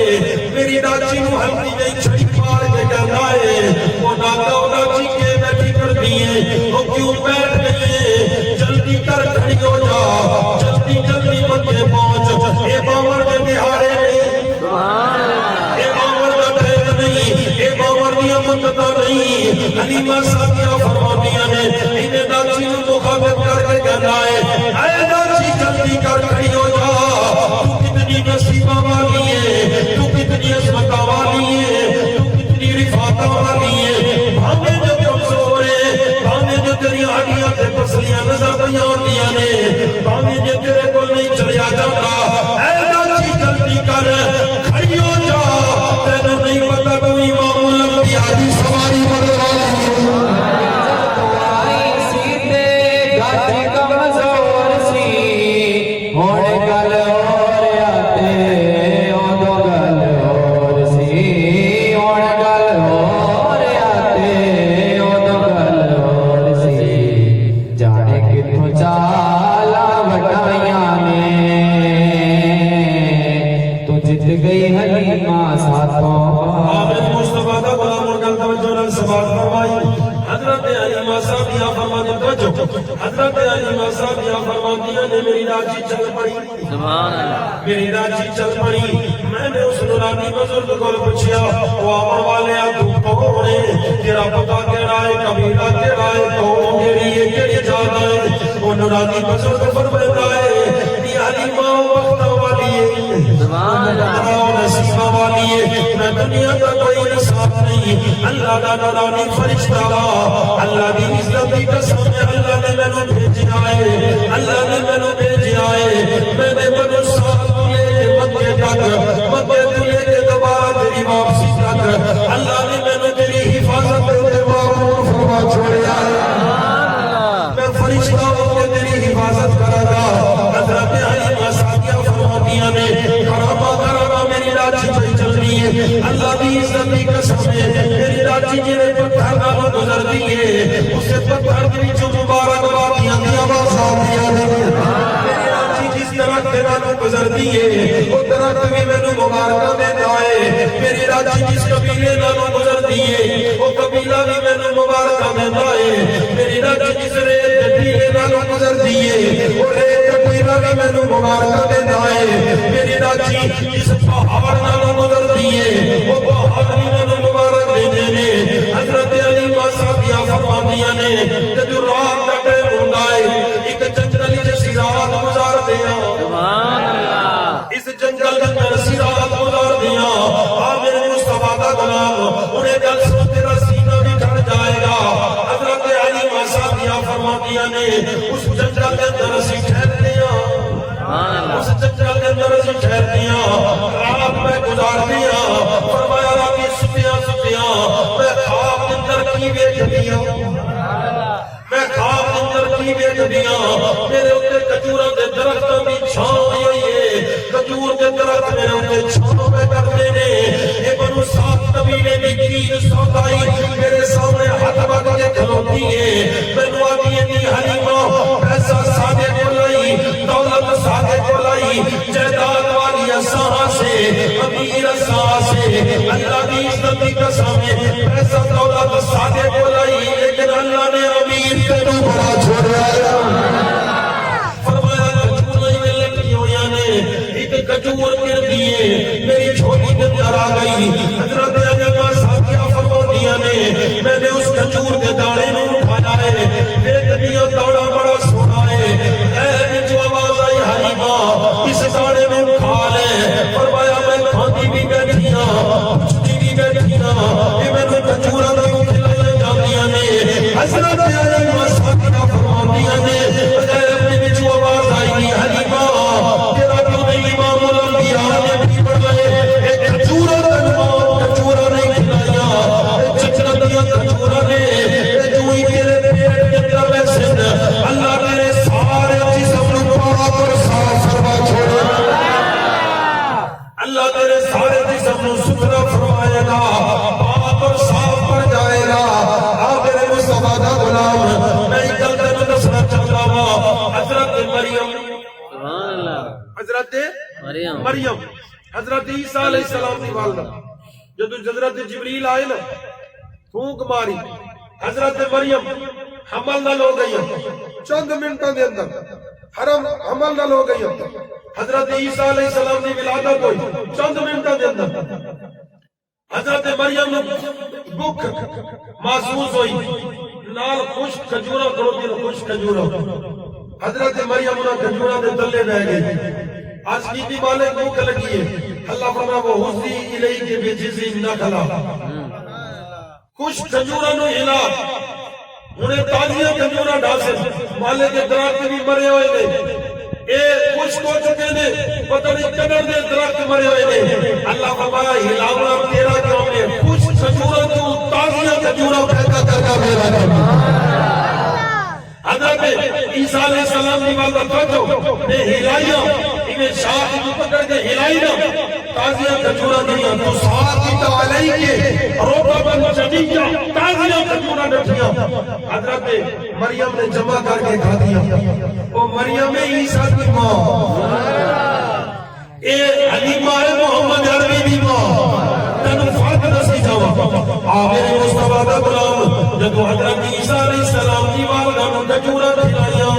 میری داچی نو ہلکی نہیں چھڑی پار کے کہنا ہے وہ ناتا وہ داچی کے بیٹھی کر دیئے وہ کیوں بیٹھ گئے جلدی کر کھڑی ہو جا جلدی جلدی مکے پہنچ اے باور کے بہارے نہیں اے باور کا ٹھہر نہیں اے باور دیا منتتا نہیں علیمہ سعدیہ فرمانیاں نے انہیں داچی نو مخابت کر کے کہنا ہے اے داچی جلدی کر کھڑی ہو جا تو کتنی نصیبہ والی ہے تو کتنی عظمتہ والی ہے تو کتنی رفاتہ والی ہے بھانے جو کمزور ہے بھانے جو تیری ہڈیاں تے پسلیاں نظر دیاں ہوندیاں نے بھانے جو تیرے کو نہیں چلیا جاتا اے داچی جلدی کر سماعت فرمائی حضرت علیمہ صاحبیہ فرماتی توجہ حضرت علیمہ صاحبیہ فرماتی نے میری راجی چل پڑی
سبحان اللہ
میری راجی چل پڑی میں نے اس نورانی بزرگ کو پوچھا وہ آمن والے تو کون ہے تیرا پتہ کہڑا ہے قبیلہ کہڑا ہے کون میری یہ کہڑی جاتا ہے وہ نورانی بزرگ فرماتا ہے یہ علیمہ وقت والی ہے
سبحان اللہ
نصیبہ والی ہے میں دنیا کا کوئی نصاب نہیں اللہ کا نورانی فرشتہ اللہ کی عزت کی قسم ہے اللہ نے میں نے بھیجا ہے اللہ نے میں نے بھیجا ہے میں نے بنو ساتھ لے کے مکے تک مکے تو لے کے دوبارہ تیری واپسی تک اللہ نے میں نے تیری حفاظت تیرے معمور فرما چھوڑیا ہے میں فرشتہ ہوں کہ تیری حفاظت کرا گا حضرت علیمہ صاحبیہ فرماتیاں نے کراما میری راجی پہ چل رہی ہے اللہ کی عزت کی قسم ہے میری راجی جنہیں پتھر نہ گزر دیئے اسے پتھر کی جو مبارک باتیاں دی آواز آتیاں نے میری راجی جس طرح تیرا نو گزر دیئے وہ طرح بھی میں نو مبارکہ میں دائے میری راجی جس قبیلے نہ نو گزر دیئے وہ قبیلہ بھی میں نو مبارکہ میں دائے میری راجی جس ریت قبیلے نہ نو گزر دیئے وہ ریت قبیلہ بھی میں نو مبارکہ میں دائے میری راجی جس پہاڑ نہ نو گزر دیئے وہ پہاڑ بھی میں نو مبارک میں دینے حضرت علیمہ صاحبیہ فرماتیاں نے کہ جو رات کا ٹیم ہوتا ہے ایک جنگلی جیسی رات گزار دیا
سبحان اللہ
اس جنگل کے اندر سی رات گزار دیا میرے مصطفیٰ کا غلام انہیں جل سو تیرا سینہ بھی ٹھڑ جائے گا حضرت علیمہ صاحبیہ فرماتیاں نے اس جنگل کے اندر سی ٹھہر دیا اس جنگل کے اندر سی ٹھہر دیا رات میں گزار دیا فرمایا راتی ستیاں میں خواب اندر کی بیٹھ دیا میں خواب اندر کی بیٹھ دیا میرے اوپر کجوروں کے درختوں کی چھاؤں ہوئی ہے کجور کے درخت میرے اوپر چھاؤں میں کرتے نے یہ بنو سات قبیلے میں کیر سوتائی میرے سامنے ہاتھ بات کے کھلوتی ہے بنو آدھی دی حلیمہ پیسہ سادے کو لائی دولت سادے کو لائی جائداد والی اساں سے امیر اساں سے اللہ کی عزت کی قسم ہے پیسہ دولت سادے کو لائی لیکن اللہ نے امیر کے تو بڑا چھوڑا فرمایا کجور نہیں لگی ہویا نے ایک کجور گر دیئے میری چھوٹی کے اندر آ گئی حضرت علیمہ صاحبیہ فرماتیاں نے میں نے اس کجور کے دانے میں اٹھایا ہے ایک دیا دانا بڑا سونا ہے اے جو آواز آئی حلیمہ اس دانے میں کھا لے فرمایا میں کھاتی بھی بیٹھیاں پچھتی بھی بیٹھیاں کہ میں نے کجورہ نہیں کھلائے جاندیاں نے حضرت علیمہ صاحبیہ فرماتیاں نے اپنے میں جو آواز آئی حلیمہ تیرا کیوں نہیں امام الانبیاء نے بھی بڑھائے ایک کجورہ تنماؤ کجورہ نہیں کھلایا چچرہ دیا کجورہ نے جو ہی تیرے پیٹ کے اندر میں سن اللہ تیرے سارے جسم نو پاک اور صاف فرما چھوڑے اللہ تیرے سارے جسم نو ستھرا فرمائے گا پاک اور صاف پر جائے گا میرے مصطفیٰ کا غلام میں کل تینوں دسنا چاہتا ہوں حضرت مریم
سبحان اللہ
حضرت مریم حضرت عیسیٰ علیہ السلام کی والدہ جب حضرت جبریل آئے نا پھونک ماری حضرت مریم حمل نہ لو گئی چند منٹوں دے اندر حرم حمل نہ لو گئی حضرت عیسیٰ علیہ السلام کی ولادت ہوئی چند منٹوں دے اندر حضرت مریم بھوک محسوس ہوئی نال خوش کھجورا کروتی نو خوش کھجورا حضرت مریم انہاں کھجورا دے تلے بہ گئی آج کی دی والے بھوک لگی ہے اللہ فرما وہ حسی الیہ کے بجزی نخلا خوش کھجورا نو ہلا انہیں تازیاں کھجورا ڈاسے مالے کے درخت بھی مرے ہوئے نے اے خوش کو چکے نے پتہ نہیں کنر دے درخت مرے ہوئے نے اللہ فرمایا ہلاونا تیرا کام ہے خوش کھجورا تو تازیاں کھجورا پیدا کرنا میرا کام حضرت عیسیٰ علیہ السلام کی والدہ توجہ نے ہلائیاں انہیں شاہ کو پکڑ کے ہلائیاں تازیاں کھجورا دیا تو ساتھ علیہ کے روکا بن جدیدہ تازیاں کھجورا ڈٹھیاں حضرت مریم نے جمع کر کے کھا دیا وہ مریم عیسیٰ کی ماں اے حلیمہ محمد عربی کی ماں تینوں فرق دسی جاواں آ میرے مصطفیٰ دا غلام جدوں حضرت عیسیٰ علیہ السلام دی والدہ نوں کھجوراں کھلائیاں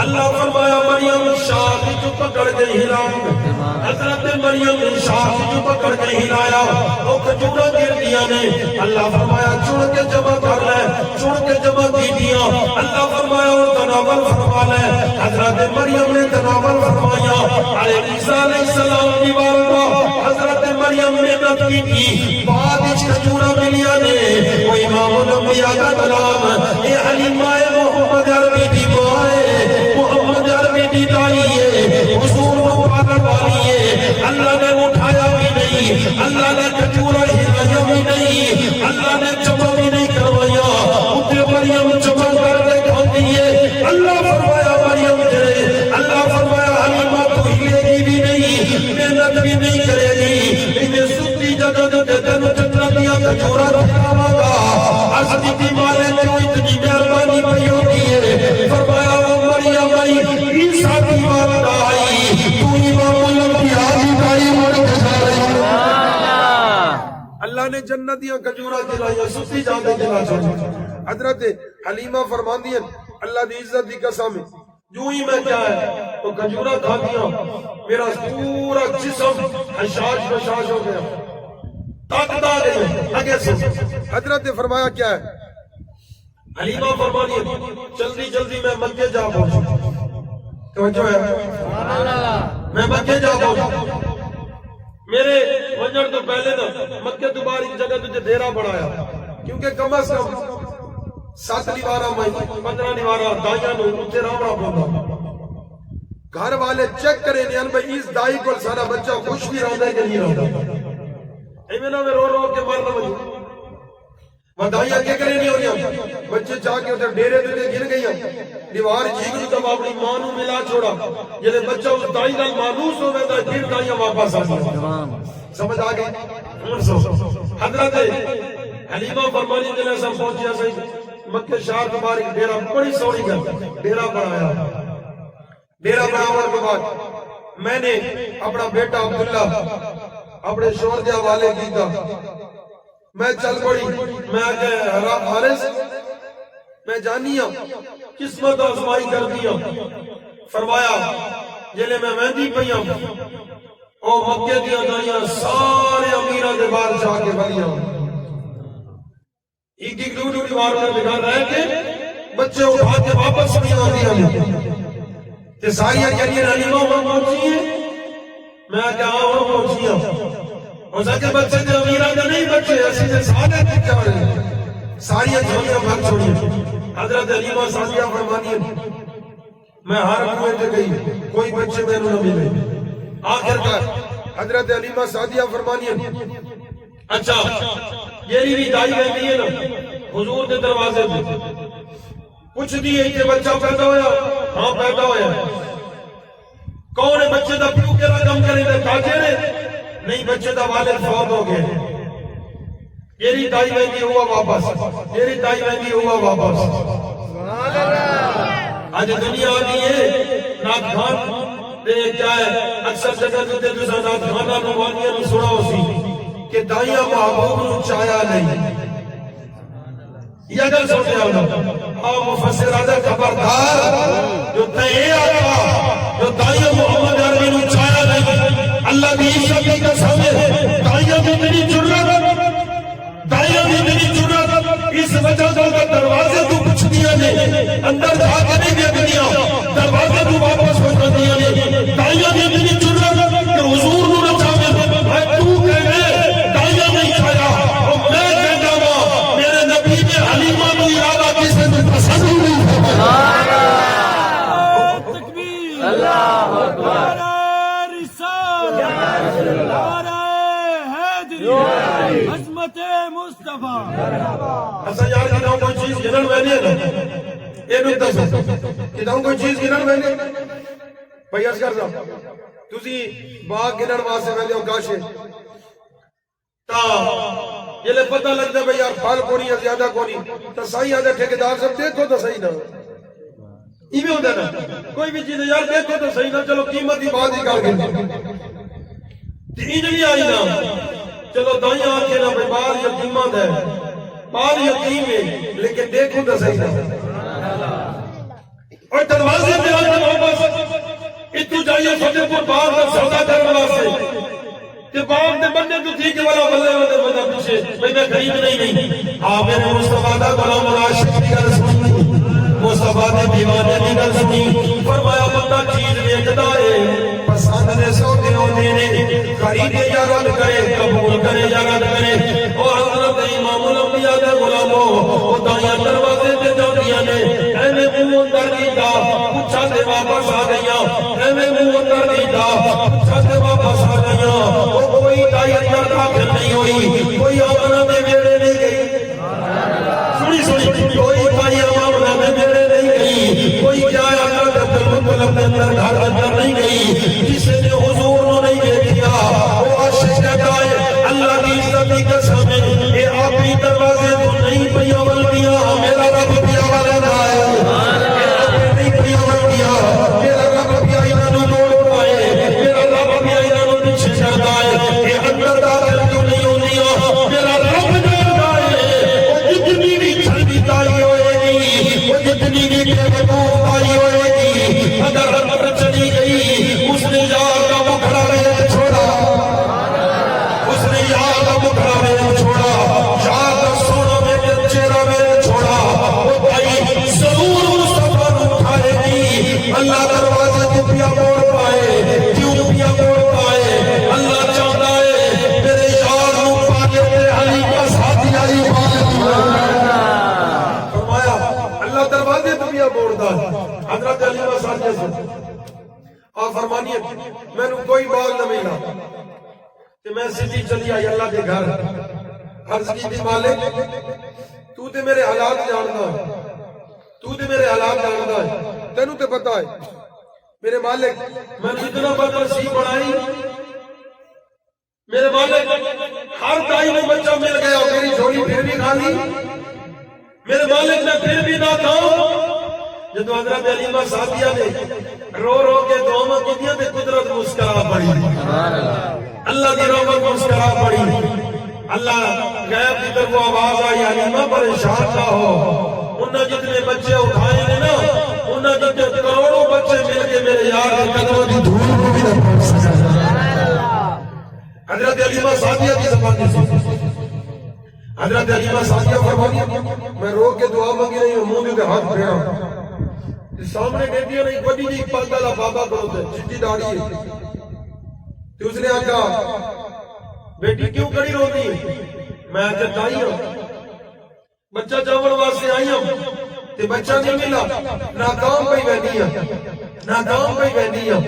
اللہ فرمایا مریم شاخ جو پکڑ کے ہلاؤ حضرت مریم نے شاخ جو پکڑ کے ہلایا وہ کھجوراں گر دیا نے اللہ فرمایا چن کے جمع کر لے چن کے جمع کی دیا اللہ فرمایا وہ تناول فرما لے حضرت مریم نے تناول فرمایا ارے عیسیٰ علیہ السلام کی والدہ حضرت مریم نے محنت کی تھی بعد اس کھجوراں ملیا نے وہ امام الانبیاء کا کلام اے حلیمہ محمد عربی دی مائے محمد عربی دی دائی ہے حضور مبارک والی ہے اللہ نے اٹھایا بھی نہیں اللہ نے کھجورا ہلایا بھی نہیں اللہ نے جمع بھی نہیں کروایا اتنے مریم جمع کر کے کھاتی ہے اللہ فرمایا مریم دے اللہ فرمایا حلیمہ تو ہلے گی بھی نہیں محنت بھی نہیں کرے گی انہیں ستی جگہ دے تینوں جتنا دیا کھجورا کھلاوا گا عرض کی مالے کیوں اتنی مہربانی پئی ہوتی ہے فرمایا وہ مریم آئی عیسیٰ کی والدہ آئی تو امام الانبیاء کی دائی اللہ نے جنتیاں کھجوراں کھلائیاں سستی جاندے کھلا چھوڑی حضرت حلیمہ فرماندی ہیں اللہ دی عزت دی قسم جو ہی میں کیا ہے تو کھجوراں کھا دیا میرا پورا جسم حشاش بشاش ہو گیا طاقت آ گئی آگے سے حضرت فرمایا کیا ہے حلیمہ فرمانی ہے جلدی جلدی میں مکے جا پہنچا توجہ ہے میں مکے جا پہنچا میرے وجن تو پہلے نا مکے دوبارہ ایک جگہ تجھے ڈیرا بڑھایا کیونکہ کم از کم 7 دیوارہ میں 15 دیوارہ دائیاں نو اتنے راوڑا پہنچا گھر والے چیک کریں نیان بھائی اس دائی کو سارا بچہ خوش بھی رہا ہے کہ نہیں رہا ایمینہ میں رو رو کے مارنا بجھے ودائیاں کیا کریں نہیں ہو رہی بچے چاہ کے ادھر ڈیرے دے گر گئی دیوار جھیگلو تب اپنی مانو ملا چھوڑا جلے بچہ اس دائی نال مانوس ہو گئے پھر دائیاں واپس آ گئی سمجھ آ گئی حضرت حلیمہ فرمانی دلے سب پہنچیا صحیح مکہ شہر تمہاری ڈیرا بڑی سوڑی گئی ڈیرا بڑھایا ڈیرا بڑھاور کے بعد میں نے اپنا بیٹا عبداللہ اپنے شور دے حوالے کی تھا میں چل پڑی میں آگے حارث میں جانیا قسمت آزمائی کر دیا فرمایا جلے میں مہندی پہیا او مکے دیا دائیاں سارے امیرہ دے بار جا کے بلیا ایک ایک دو دو دیوار میں دکھا رہے کہ بچے اٹھا کے واپس نہیں آدیا نے کہ ساریاں جنین حلیمہ وہاں پہنچی ہیں میں آگے وہاں پہنچی ہوں ہو سکے بچے جو امیرہ جو نہیں بچے ایسی سے سادہ دکھا رہے ہیں ساریاں جھولیاں بھاگ چھوڑی حضرت حلیمہ سادیہ فرمانی ہے میں ہر کنویں سے گئی کوئی بچے میں نہ ملے آخر کا حضرت حلیمہ سادیہ فرمانی ہے اچھا یہ بھی دائی رہتی ہے نا حضور کے دروازے پہ کچھ دیئے کہ بچہ پیدا ہویا ہاں پیدا ہویا کون ہے بچے دا پیو کے رقم کریں دے تاجر ہے نہیں بچے دا والد فوت ہو گئے یہی دائی ویندی ہوا واپس یہی دائی ویندی ہوا واپس آج دنیا آگئی ہے نات خان دے کیا ہے اکثر جگہ دے دوسرا نات خانہ نوانیاں نو سنا ہو سی کہ دائیاں محبوب نو چایا نہیں یہ اگر سوچے ہونا اور مفسر آدھا خبردار جو تیئے آتا جو دائیاں محمد عربی نو چایا نہیں اللہ بھی شبی کا سامنے دائیاں بھی میری جرات دائیاں بھی میری جرات اس وجہ سے دروازے تو کچھ دیا نہیں اندر جا کے نہیں دیا دنیا دروازے تو واپس ہوتا دیا نہیں دائیاں بھی میری جرات کہ حضور نو نہ چاہے میں تو کہنے دائیاں نہیں کھایا اور میں کہتا ہوں میرے نبی نے حلیمہ نو ارادہ کسے تو پسند ہوئی اللہ اکبر
عظمت مصطفیٰ
اصلا یار کتاؤں کوئی چیز گنن وینے نا یہ نکتہ سے کتاؤں کوئی چیز گنن وینے بھائی ارز کرتا تُسی باغ گنن واسے وینے ہو کاشے تا یہ لے پتہ لگتا ہے بھائی یار پھال کونی ہے زیادہ کونی تا صحیح آدھے ٹھیکدار سب دیکھو تو صحیح نہ یہ بھی ہوتا ہے نا کوئی بھی چیز یار دیکھو تو صحیح نہ چلو قیمت ہی بات ہی کر گئی تین بھی آئی نا چلو دائیں آنکھیں نہ بھائی بال یتیمہ دے بال یتیم ہے لیکن دیکھو تو صحیح نہ اور دروازے پہ آج واپس اتو جائیے فتح پور باغ کا سودا کرنے واسطے کہ باغ نے بننے تو ٹھیک ہے والا بلے والے بندہ پیچھے بھائی میں خرید نہیں ہاں میں نے مصطفیٰ دا غلام عاشق کی گل سنی مصطفیٰ نے دیوانے کی گل سنی فرمایا بندہ چیز بیچتا ہے پسند نے سوتے ہوتے نے خریدے یا رد کرے قبول کرے یا رد کرے اور حضرت امام الانبیاء دے غلاموں وہ دائیں دروازے تے جاندیاں نے ایویں منہ اندر دیتا پوچھا تے واپس آ گئیاں ایویں منہ اندر دیتا پوچھا تے واپس آ گئیاں وہ کوئی دائی اندر داخل نہیں ہوئی کوئی آمنہ دے ویڑے نہیں گئی سنی کوئی دائی آمنہ دے ویڑے نہیں گئی کوئی جائے اللہ دے مطلب دے اندر گھر اندر نہیں گئی جسے نے حضور نو نہیں دیکھیا وہ عاشق کہتا ہے اللہ کی عزت کی قسم ہے اے آپ ہی دروازے تو نہیں پیا ولدیا میرا رب پیا ولدا ہے نہیں پیا ولدیا میرا رب پیا انہاں نو موڑ پائے میرا رب پیا انہاں نو پیچھے چھڑدا ہے اے اندر داخل کیوں نہیں ہوندیاں میرا رب جاندا ہے او جتنی بھی چھڑی تائی ہوئے گی او جتنی بھی بے وقوف تائی ہوئے گی اگر رب چلی گئی اس نے یار کا مکھڑا میں چھوڑا اس نے یار کا مکھڑا میں چھوڑا یار کا سونا میں چہرہ میں چھوڑا وہ بھائی ضرور مصطفیٰ نو اٹھائے گی اللہ دروازے کو پیا موڑ پائے کیوں پیا موڑ پائے اللہ چاہتا ہے میرے یار نو پالے تے علی کا ساتھی علی فرمایا اللہ دروازے تو پیا موڑدا ہے حضرت علی کا ساتھی سے اور فرمانیے میں نے کوئی بال نہ ملا کہ میں سیدھی چلی آئی اللہ کے گھر عرض کی تھی مالک تو تے میرے حالات جانتا ہے تو تے میرے حالات جانتا ہے تینوں تے پتہ ہے میرے مالک میں نے اتنا بد نصیب بنائی میرے مالک ہر دائی میں بچہ مل گیا میری جھولی پھر بھی خالی میرے مالک میں پھر بھی نہ تھا جدو حضرت علیمہ صاحبیہ نے رو رو کے دعاوں کی دیا تے قدرت مسکرا پڑی اللہ دی رحمت مسکرا پڑی اللہ غیب کی طرف آواز آئی علیمہ پریشان نہ ہو انہاں جتنے بچے اٹھائے نے نا انہاں جتنے کروڑوں بچے مل کے میرے یار کے قدموں کی دھول کو بھی نہ پہنچ سکا حضرت علیمہ صاحبیہ کی زبان سے حضرت علیمہ صاحبیہ فرماتی میں رو کے دعا مانگی نہیں ہوں منہ دے ہاتھ پھیرا سامنے بیٹیاں نہیں بڑی جی پاگلا بابا کرو تے چٹی داڑھی ہے تے اس نے آکھا بیٹی کیوں کڑی روتی میں آکھا تائی ہوں بچہ چاول واسطے آئی ہوں تے بچہ نہیں ملا ناکام پئی ویندی ہے ناکام پئی ویندی ہے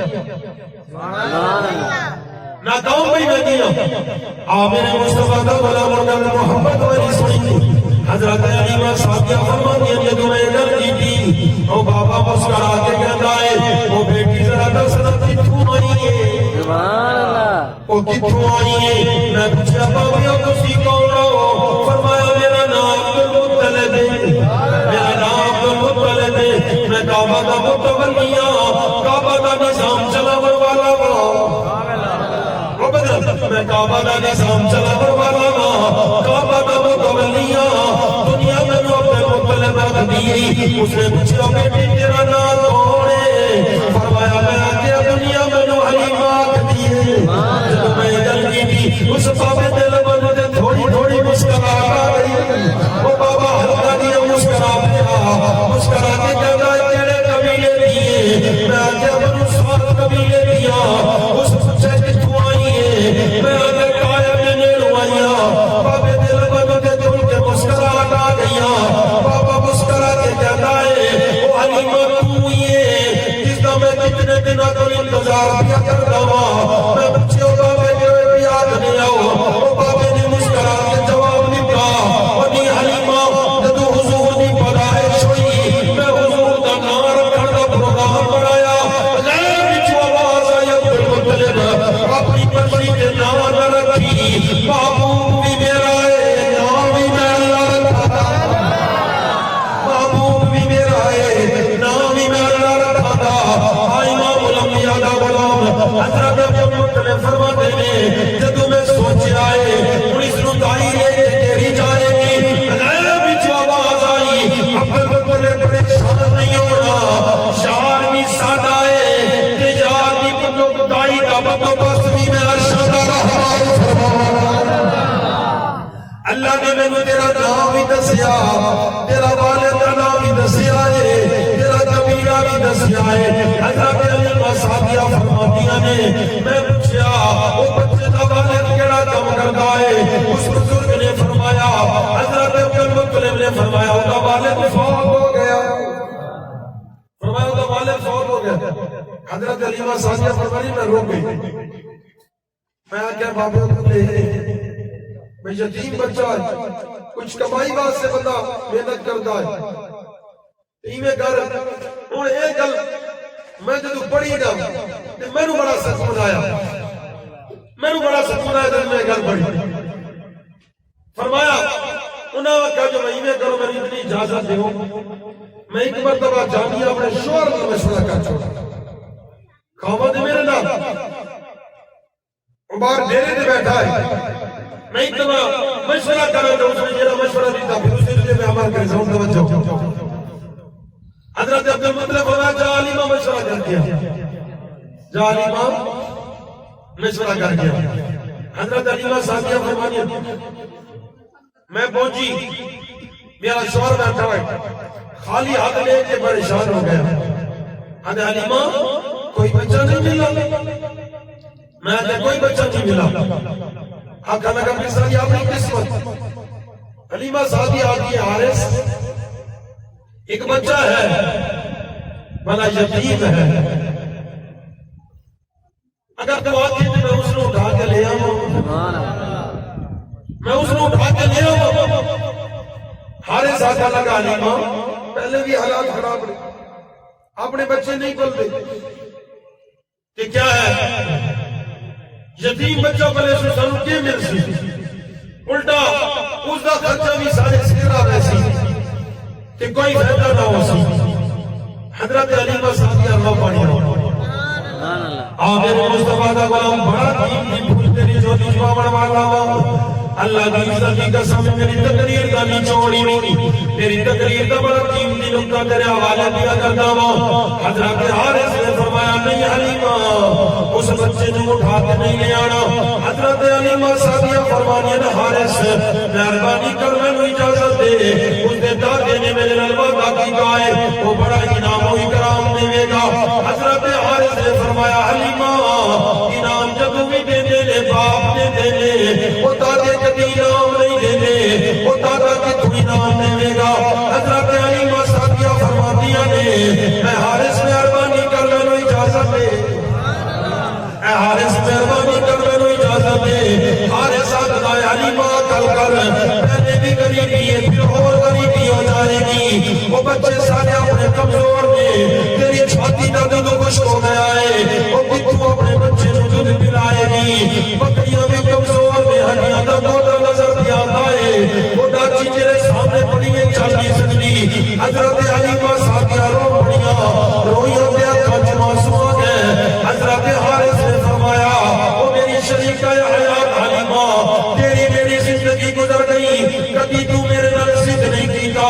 ناکام پئی ویندی ہے آ میرے مصطفیٰ دا غلام محمد والی سنی حضرت علیمہ صاحبیہ فرماتی ہیں جدو میں گھر کی تھی وہ بابا مسکرا کے کہتا ہے وہ بیٹی ذرا دسنا کتھوں آئی ہے وہ کتھوں آئی ہے میں پوچھا بابا تسی کون ہو فرمایا میرا نام عبدالمطلب ہے میرا نام عبدالمطلب ہے میں کعبہ دا متولی ہوں کعبہ دا نظام چلاون والا ہوں میں کعبہ دا نظام چلاون والا ہوں کعبہ دا متولی ہوں دنیا میں نو اپنے مطلب دی اس نے پوچھا بیٹی تیرا نام کون ہے فرمایا میں آگیا دنیا میں نو حلیمہ آگتی ہے جب میں ادھر کی تھی اس بابے دل بندے تھوڑی تھوڑی مسکراہٹ آ رہی وہ بابا ہلکا دیا مسکرا پیا مسکرا کے کہتا ہے تیرے قبیلے دیئے میں آگیا بنو سوال قبیلے دیا اس پوچھے کتوں آئی ہے میں آگیا کایا میں نے روائیا بابے دل بندے تھوڑی کے مسکراہٹ آ گیا بابا مسکرا کے کہتا ہے وہ حلیمہ تو یہ جس کا میں کتنے دن کو انتظار کیا کرتا ہوں میں پوچھے بابے جو بھی یاد نہیں آؤ دسیا تیرا والد کا نام بھی دسیا ہے تیرا قبیلہ بھی دسیا ہے حضرت علیمہ سعدیہ فرماتی نے میں پوچھا وہ بچے کا والد کیڑا کام کرتا ہے اس بزرگ نے فرمایا حضرت عبد المطلب نے فرمایا اس کا والد فوت ہو گیا فرمایا اس کا والد فوت ہو گیا حضرت علیمہ سعدیہ فرمائی میں رو گئی میں آگیا بابا لے میں یتیم بچہ ہے کچھ کمائی بات سے بندہ محنت کرتا ہے ایمیں گھر اور ایک گل میں جدو پڑھی دا میں نو بڑا سکون آیا جب میں گھر پڑھی فرمایا انہاں کہا جو میں ایمیں کروں میں اتنی اجازت دے میں ایک مرتبہ جانی اپنے شوہر کا مشورہ کر چھوڑا خامد میرے نام باہر ڈیرے دے بیٹھا ہے میں اتنا مشورہ کرا تو اس نے میرا مشورہ دیتا پھر اسی رجے میں عمل کرے سمجھ توجہ حضرت عبد المطلب فرمایا جا علیمہ مشورہ کر دیا جا علیمہ مشورہ کر دیا حضرت علیمہ سعدیہ فرمانی میں پہنچی میرا شوہر بیٹھا ہے خالی ہاتھ لے کے پریشان ہو گیا حضرت علیمہ کوئی بچہ نہیں ملا میں آتا کوئی بچہ نہیں ملا آقا لگا مثال یہ اپنی قسمت علیمہ سعدیہ آتی ہے حارث ایک بچہ ہے بنا یتیم ہے اگر تو آتی ہے تو میں اس نے اٹھا کے لے آؤں حارث آقا لگا علیمہ پہلے بھی حالات خراب رہے اپنے بچے نہیں پلتے کہ کیا ہے یتیم بچہ پہلے سے سنو کے مل سی الٹا اس دا خرچہ بھی سارے سیرہ ویسی کہ کوئی فیدہ نہ ہو سی حضرت علیمہ سعدیہ اللہ پڑھی آمیر مصطفیٰ دا غلام بڑا دین دی پھول تیری جو دیجوا بڑھوالا ہوا اللہ دی عزت کی قسم میری تقریر کا نہیں چھوڑی میری تقریر کا بڑا قیمتی نقطہ تیرے حوالے دیا کرتا ہوں حضرت حارث نے فرمایا نہیں حلیمہ اس بچے نے اٹھا کے نہیں لے آنا حضرت علیمہ سعدیہ فرمانی نے حارث مہربانی کر میں نے اجازت دے اس نے دادے نے میرے نلوہ کی گائے وہ بڑا انعام و اکرام دے گا حضرت حارث نے فرمایا حلیمہ انعام جب بھی دے دے باپ نے دے دے وہ دادے کبھی انعام نہیں دے دے وہ دادا کی تو انعام دے گا حضرت علیمہ سعدیہ فرماتیاں نے میں حارث مہربانی کر میں نے اجازت دے اے حارث مہربانی کر میں نے اجازت دے حارث آدھا علیمہ کل کر پہلے بھی غریبی ہے پھر اور غریبی ہو جائے گی وہ بچے سارے اپنے کمزور میں تیری چھاتی کا دل خوش ہو گیا ہے وہ کتوں اپنے بچے کو دودھ پلائے گی بکریاں بھی کمزور میں ہڈیاں کا موٹا نظر دیا ہے وہ ڈاچی تیرے سامنے پڑی ہے چل نہیں سکتی حضرت علیمہ سعدیہ رو پڑیاں رویاں دیا کچھ معصوم ہے حضرت حارث نے فرمایا وہ میری شریکہ حیات علیمہ تیری میری زندگی گزر گئی کبھی تو میرے نال سکھ نہیں کیتا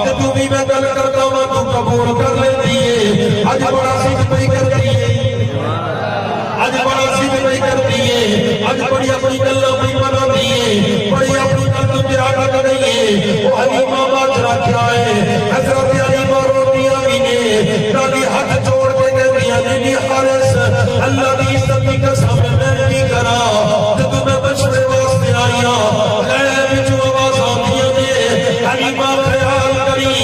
کہ تو بھی میں گل کرتا ہوں تو قبول کر لیتی ہے آج بڑا سکھ نہیں کرتی ہے آج بڑا سکھ نہیں کرتی ہے آج بڑی اپنی گلہ نہیں بنا دی ہے بڑی اپنی گل تو تیرا کر رہی ہے وہ علیمہ باجرہ کیا ہے حضرت علیمہ روٹیاں بھی نے دادی ہاتھ چھوڑ کے کہتیاں نہیں حارث اللہ دی عزت کی قسم میں نہیں کرا کہ تمہیں بچنے واسطے آئیاں غیب جو آواز آتیاں نے علیمہ خیال کری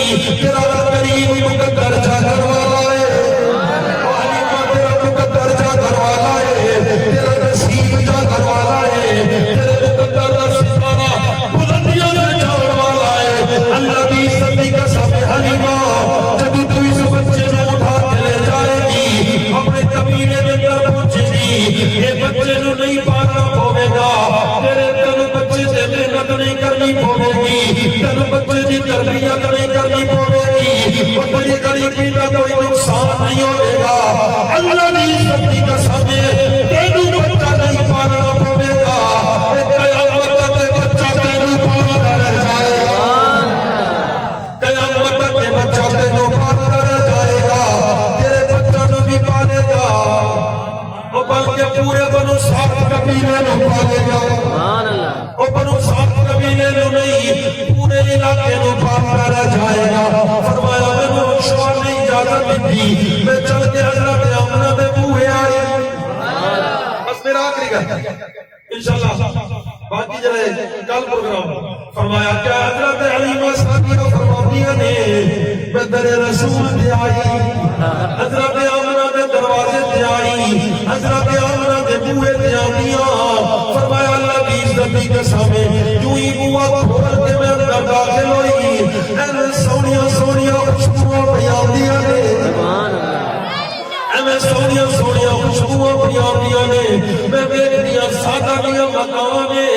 تیرا قریب مقدر جا کر والا ہے علیمہ تیرا مقدر جا کر والا ہے تیرا نصیب جا کر والا ہے تیرے مقدر ستارہ بلندیاں میں جاؤ والا ہے اللہ دی عزت کی قسم علیمہ جب تو اس بچے کو اٹھا کے لے جائے گی اپنے قبیلے میں کر پہنچے گی یہ بچے کو نہیں پانا پوے گا تیرے تن بچے سے محنت نہیں کرنی پوے گی تن بچے کی تربیت نہیں کرنی پوے گی اور بڑی غریبی کا کوئی نقصان نہیں ہوئے گا اللہ کی عزت کی قسم تینوں بچہ نہیں پانا پوے گا قیامت تک بچہ تینوں پانا رہ جائے گا قیامت تک بچہ تینوں پانا رہ جائے گا تیرے بچہ نو بھی پانے گا وہ بلکہ پورے بنو سات قبیلے نو پالے گا وہ بنو سات قبیلے نو نہیں پورے علاقے نو پاک کرا جائے گا فرمایا میں شوہر نے اجازت دی میں چل کے حضرت آمنہ دے بوئے آئی بس میرا آخری گا انشاءاللہ باقی جرے کل پروگرام فرمایا کیا حضرت حلیمہ سعدیہ فرمایا نے میں در رسول دے آئی حضرت آمنہ دے دروازے دے آئی حضرت آمنہ دے بوئے دے آئیاں فرمایا اللہ کی عزتی کے سامنے جو ہی بوا کھول کے میں اندر داخل ہوئی اے سونیا سونیا خوشبوئیں بیان دیا نے میں سونیا سونیا خوشبوئیں بیان دیا نے میں دیکھ دیا سادہ دیا مکان نے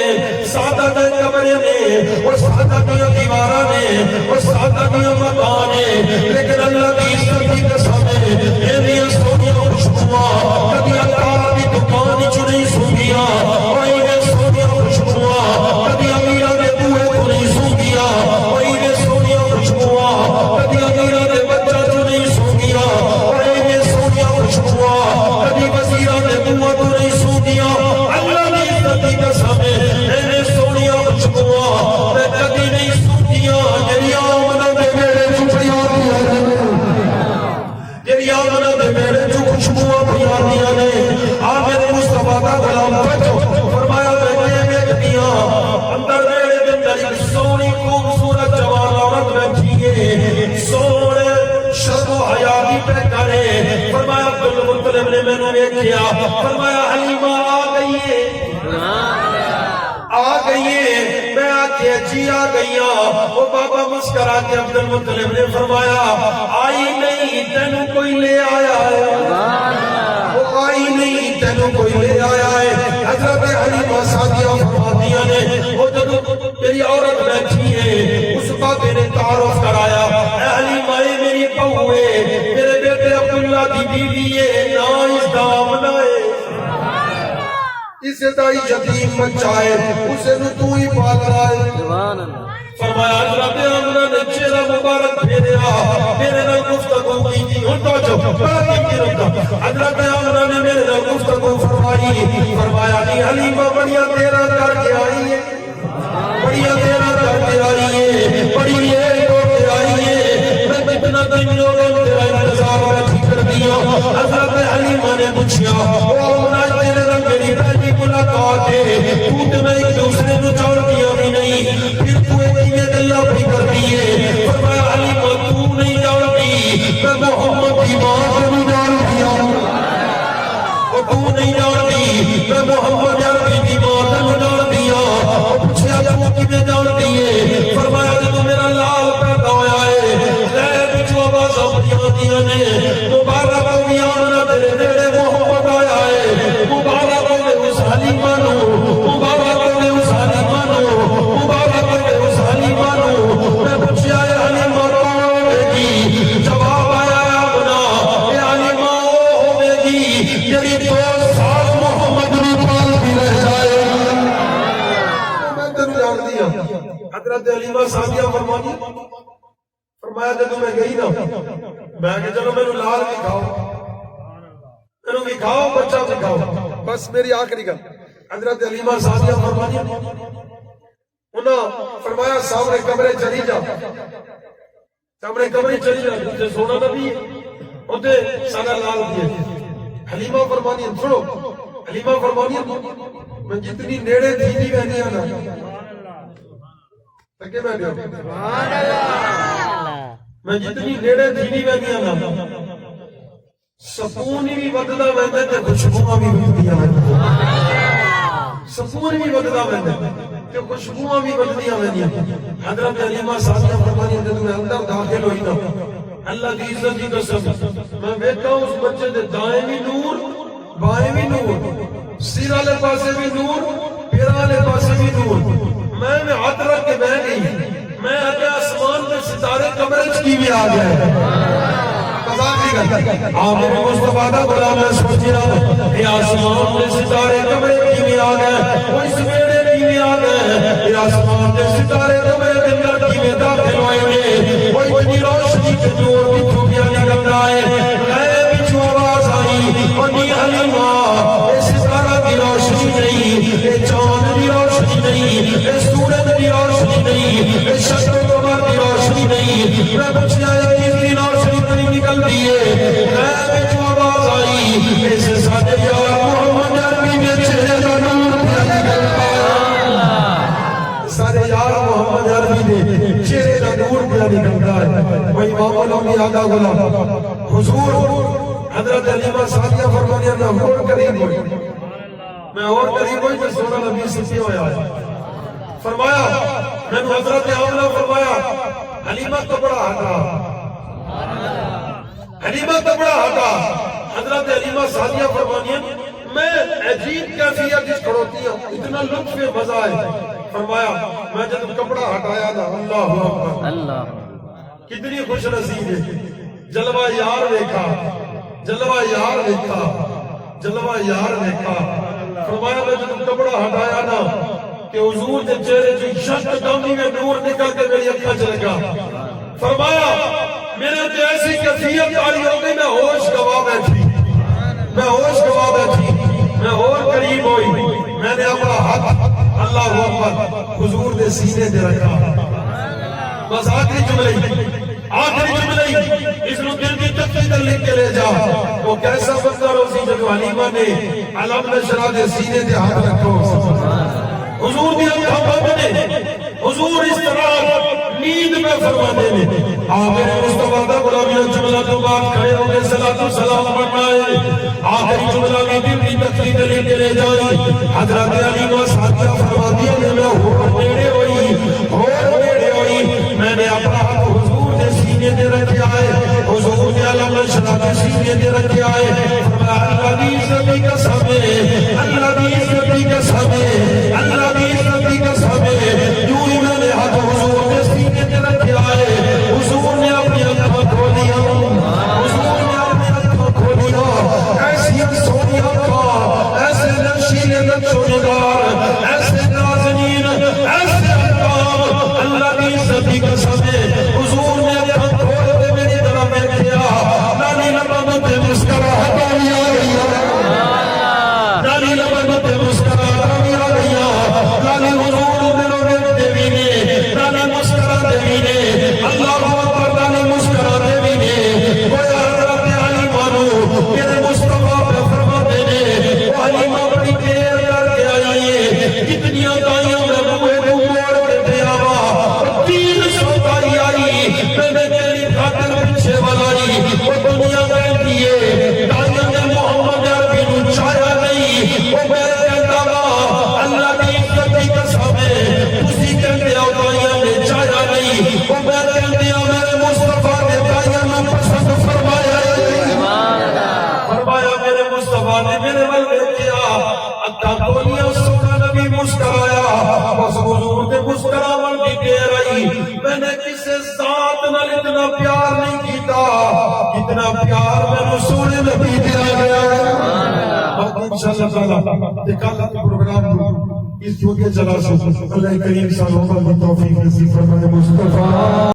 سادہ دیا کمرے نے اور سادہ دیا دیوارہ نے اور سادہ دیا مکان نے لیکن اللہ کی عزتی کے سامنے میری سونیا خوشبوئیں کبھی اللہ کی دکان چنی سونیا اور یہ سونیا خوشبوئیں کبھی امیرہ نے بوئے کو نہیں سونیا اور یہ سونیا خوشبوئیں کبھی امیرہ نے بچہ چنی سونیا اور یہ سونیا خوشبوئیں کبھی وزیرہ نے بوئے کو نہیں سونیا اللہ کی عزتی کے سامنے میرے سونیا خوشبوئیں میں کبھی نہیں سونیا جری آمنہ دے میرے چھپڑیاں دیا جری آمنہ دے میرے جو خوشبوئیں بیان دیا نے آمین مصطفیٰ کا غلام بچو فرمایا میں دیا اندر میرے اندر ایک سونی خوبصورت جوان عورت بیٹھی ہے سونے شرم و حیا کی پہ کرے فرمایا عبدالمطلب نے میں نے کیا فرمایا حلیمہ آ گئی ہے میں آکے جی آ گئی وہ بابا مسکرا کے عبدالمطلب نے فرمایا آئی نہیں تینوں کوئی لے آیا ہے وہ آئی نہیں تینوں کوئی لے آیا ہے حضرت حلیمہ سعدیہ فرماتی نے وہ جب تیری عورت بیٹھی ہے اس بابے نے تعارف کرایا اے حلیمہ میری بہو ہے میرے بیٹے عبداللہ کی بیوی ہے نا اس دام نائے اسے دائی یتیم بچائے اسے نو تو ہی پال رائے فرمایا حضرت آمنہ نے چہرہ مبارک پھیریا میرے نال گفتگو کی تھی ان تو جو حضرت آمنہ نے میرے نال گفتگو فرمائی فرمایا نہیں حلیمہ بڑیا تیرا کر کے آئی ہے بڑیا تیرا کر کے آئی ہے بڑی یہ روڑ کے آئی ہے میں کتنا دن لوگوں تیرا انتظار رکھی کر دیا حضرت حلیمہ نے پوچھا او آمنہ تیرے نال میری پہلی ملاقات ہے تو میں ایک دوسرے کو چھوڑ دیا بھی نہیں پھر تو ایک اللہ بھی کر دیئے فرمایا حلیمہ تو نہیں جانتی میں محمد کی ماں سے بھی جان دیا اور تو نہیں جانتی میں محمد عربی کی ماں سے بھی جان دیا اور پوچھے تو کی میں جان دیئے فرمایا تو میرا لال پیدا ہویا ہے لے بچو آواز اپنیاں دیا نے مبارک ہوئی آمنہ تیرے نیڑے محمد آیا ہے مبارک ہوئے اس حلیمہ نو مبارک ہوئے اس حلیمہ نو مبارک ہوئے اس حلیمہ نو میں پوچھے آئے حلیمہ رو ہوگی جواب آیا آمنہ اے حلیمہ ہوگی یعنی 2 سال محمد رپال بھی رہ جائے میں تنو جان دیا حضرت حلیمہ سعدیہ فرمایا جب میں گئی نا میں کہ چلو میں لال بھی کھاؤ میں بھی کھاؤ بچہ بھی کھاؤ بس میری آخری گل حضرت حلیمہ سعدیہ فرمایا انہاں فرمایا سامنے کمرے چلی جا سامنے کمرے چلی جا جسے سونا نبی ہے انتے سارا لال دیئے حلیمہ فرمانی سنو حلیمہ فرمانی میں جتنی نیڑے دھیدی بہنی آنا تکے میں گیا میں جتنی نیڑے دھیدی بہنی آنا سکونی بھی بدلا ویندے تے خوشبوہاں بھی بدلیا ویندے سکون بھی بدلا ویندے تے خوشبوہاں بھی بدلیا ویندے حضرت حلیمہ سعدیہ فرمانی جب میں اندر داخل ہوئی نا اللہ کی عزت کی قسم میں بیٹھا ہوں اس بچے دے دائیں بھی نور بائیں بھی نور سیر والے پاسے بھی نور پیر والے پاسے بھی نور میں ہاتھ رکھ کے بہ گئی میں اپنے آسمان میں ستارے کمرے کی بھی آ گئے آمین مصطفیٰ کا غلام میں سوچیا یہ آسمان میں ستارے کمرے کی بھی آ گئے کوئی سویرے کی بھی آ گئے یہ آسمان میں ستارے کمرے کے اندر کی بھی داخل ہوئے گے کوئی اتنی روشنی کے نور کی چوبیاں نکل رہا ہے اے بچو آواز آئی انی حلیمہ یہ ستارہ کی روشنی نہیں یہ چاند کی روشنی نہیں یہ سورج کی روشنی نہیں یہ شکل میں پوچھا کس دن اور شریف نہیں نکل دیے میں جو آواز آئی ایسے سارے یار محمد عربی میں چہرے کا نور سارے یار محمد عربی نے چہرے کا نور پیا نکلتا ہے وہی امام الانبیاء کا غلام حضور حضرت علیمہ سعدیہ فرمانے میں اور قریب ہوئی میں اور قریب ہوئی تو سونا نبی سچی ہویا ہے فرمایا میں نے حضرت آمنہ فرمایا حلیمہ تو بڑا ہٹا حلیمہ تو بڑا ہٹا حضرت حلیمہ سعدیہ فرمانی میں عجیب کیفیت اس کھڑوتی ہوں اتنا لطف مزہ ہے فرمایا میں جب کپڑا ہٹایا نا اللہ اکبر
اللہ
کتنی خوش نصیب ہے جلوہ یار دیکھا جلوہ یار دیکھا جلوہ یار دیکھا فرمایا میں جب کپڑا ہٹایا نا کہ حضور کے چہرے جو شک دامی میں نور نکل کے میری اکھا چلے گا فرمایا میرے تو ایسی کیفیت آئی ہو گئی میں ہوش گوا بیٹھی میں ہوش گوا بیٹھی میں اور قریب ہوئی میں نے اپنا ہاتھ اللہ اکبر حضور دے سینے دے رکھا بس آخری جملے اس نو دل کی تکتی در لکھ کے لے جا وہ کیسا منظر ہو سی جب حلیمہ نے علم نشرہ دے سینے دے ہاتھ رکھو حضور دی اکھا بنے حضور اس طرح نیند میں فرمانے نے آخر مصطفیٰ دا غلامی جملہ تو بات کھڑے ہو گئے صلاۃ و سلام پڑھنا ہے آخری جملہ میں دل کی تکتی در لکھ کے لے جائی حضرت علیمہ سعدیہ فرما دیا کہ میں ہور نیڑے ہوئی میں نے اپنا ہاتھ حضور دے سینے دے رکھے آئے حضور دے علم نشرہ دے سینے دے رکھے آئے اللہ دی عزتی کا سمے اللہ دی عزتی کا سمے اللہ دی عزتی کا سمے جو ہی میں نے ہاتھ حضور دے سینے دے رکھے آئے حضور نے اپنی آنکھوں کھولیا حضور نے اپنی آنکھوں کھولیا ایسی سونی آنکھوں ایسے نشیلے نقشو نگار ایسے نازنین ایسے احکام اللہ دی عزتی کا سمے حضور نے اپنی کھول دے میری طرح میں کیا نانی لبنت مسکراہٹ آئی آئی نانی لبنت مسکراہٹ آئی آئی نانی حضور دلوں میں دیوینے نانی مسکرہ دیوینے اللہ اکبر نانی مسکرہ دیوینے کوئی حضرت علیمہ نو میرے مصطفیٰ پہ فرما دینے وہ علیمہ بڑی دیر کر کے آئیے کتنی دائیاں میں بوئے موڑ کے دے آوا 300 دائی آئی میں نے تیری خاطر پیچھے والائی وہ دنیا میں دیئے دائیاں نے محمد عربی نو چایا نہیں وہ میرے کہتا با اللہ دی عزتی کا سامنے اسی کہتے آؤ دائیاں نے چایا نہیں وہ میرے کہتے آؤ میرے مصطفیٰ نے دائیاں نو پسند فرمایا فرمایا میرے مصطفیٰ نے میرے والے کیا اکھا کھولیا سونا نبی مسکرایا بس حضور نے مسکراون دی دیر آئی میں نے کسے ذات نال اتنا پیار نہیں کیتا کتنا پیار میں نے سونے نبی دیا گیا باقی انشاءاللہ تعالیٰ دکھالا کے پروگرام اس جو کے چلا سو اللہ کریم صلی اللہ علیہ وسلم توفیق نصیب فرمائے مصطفیٰ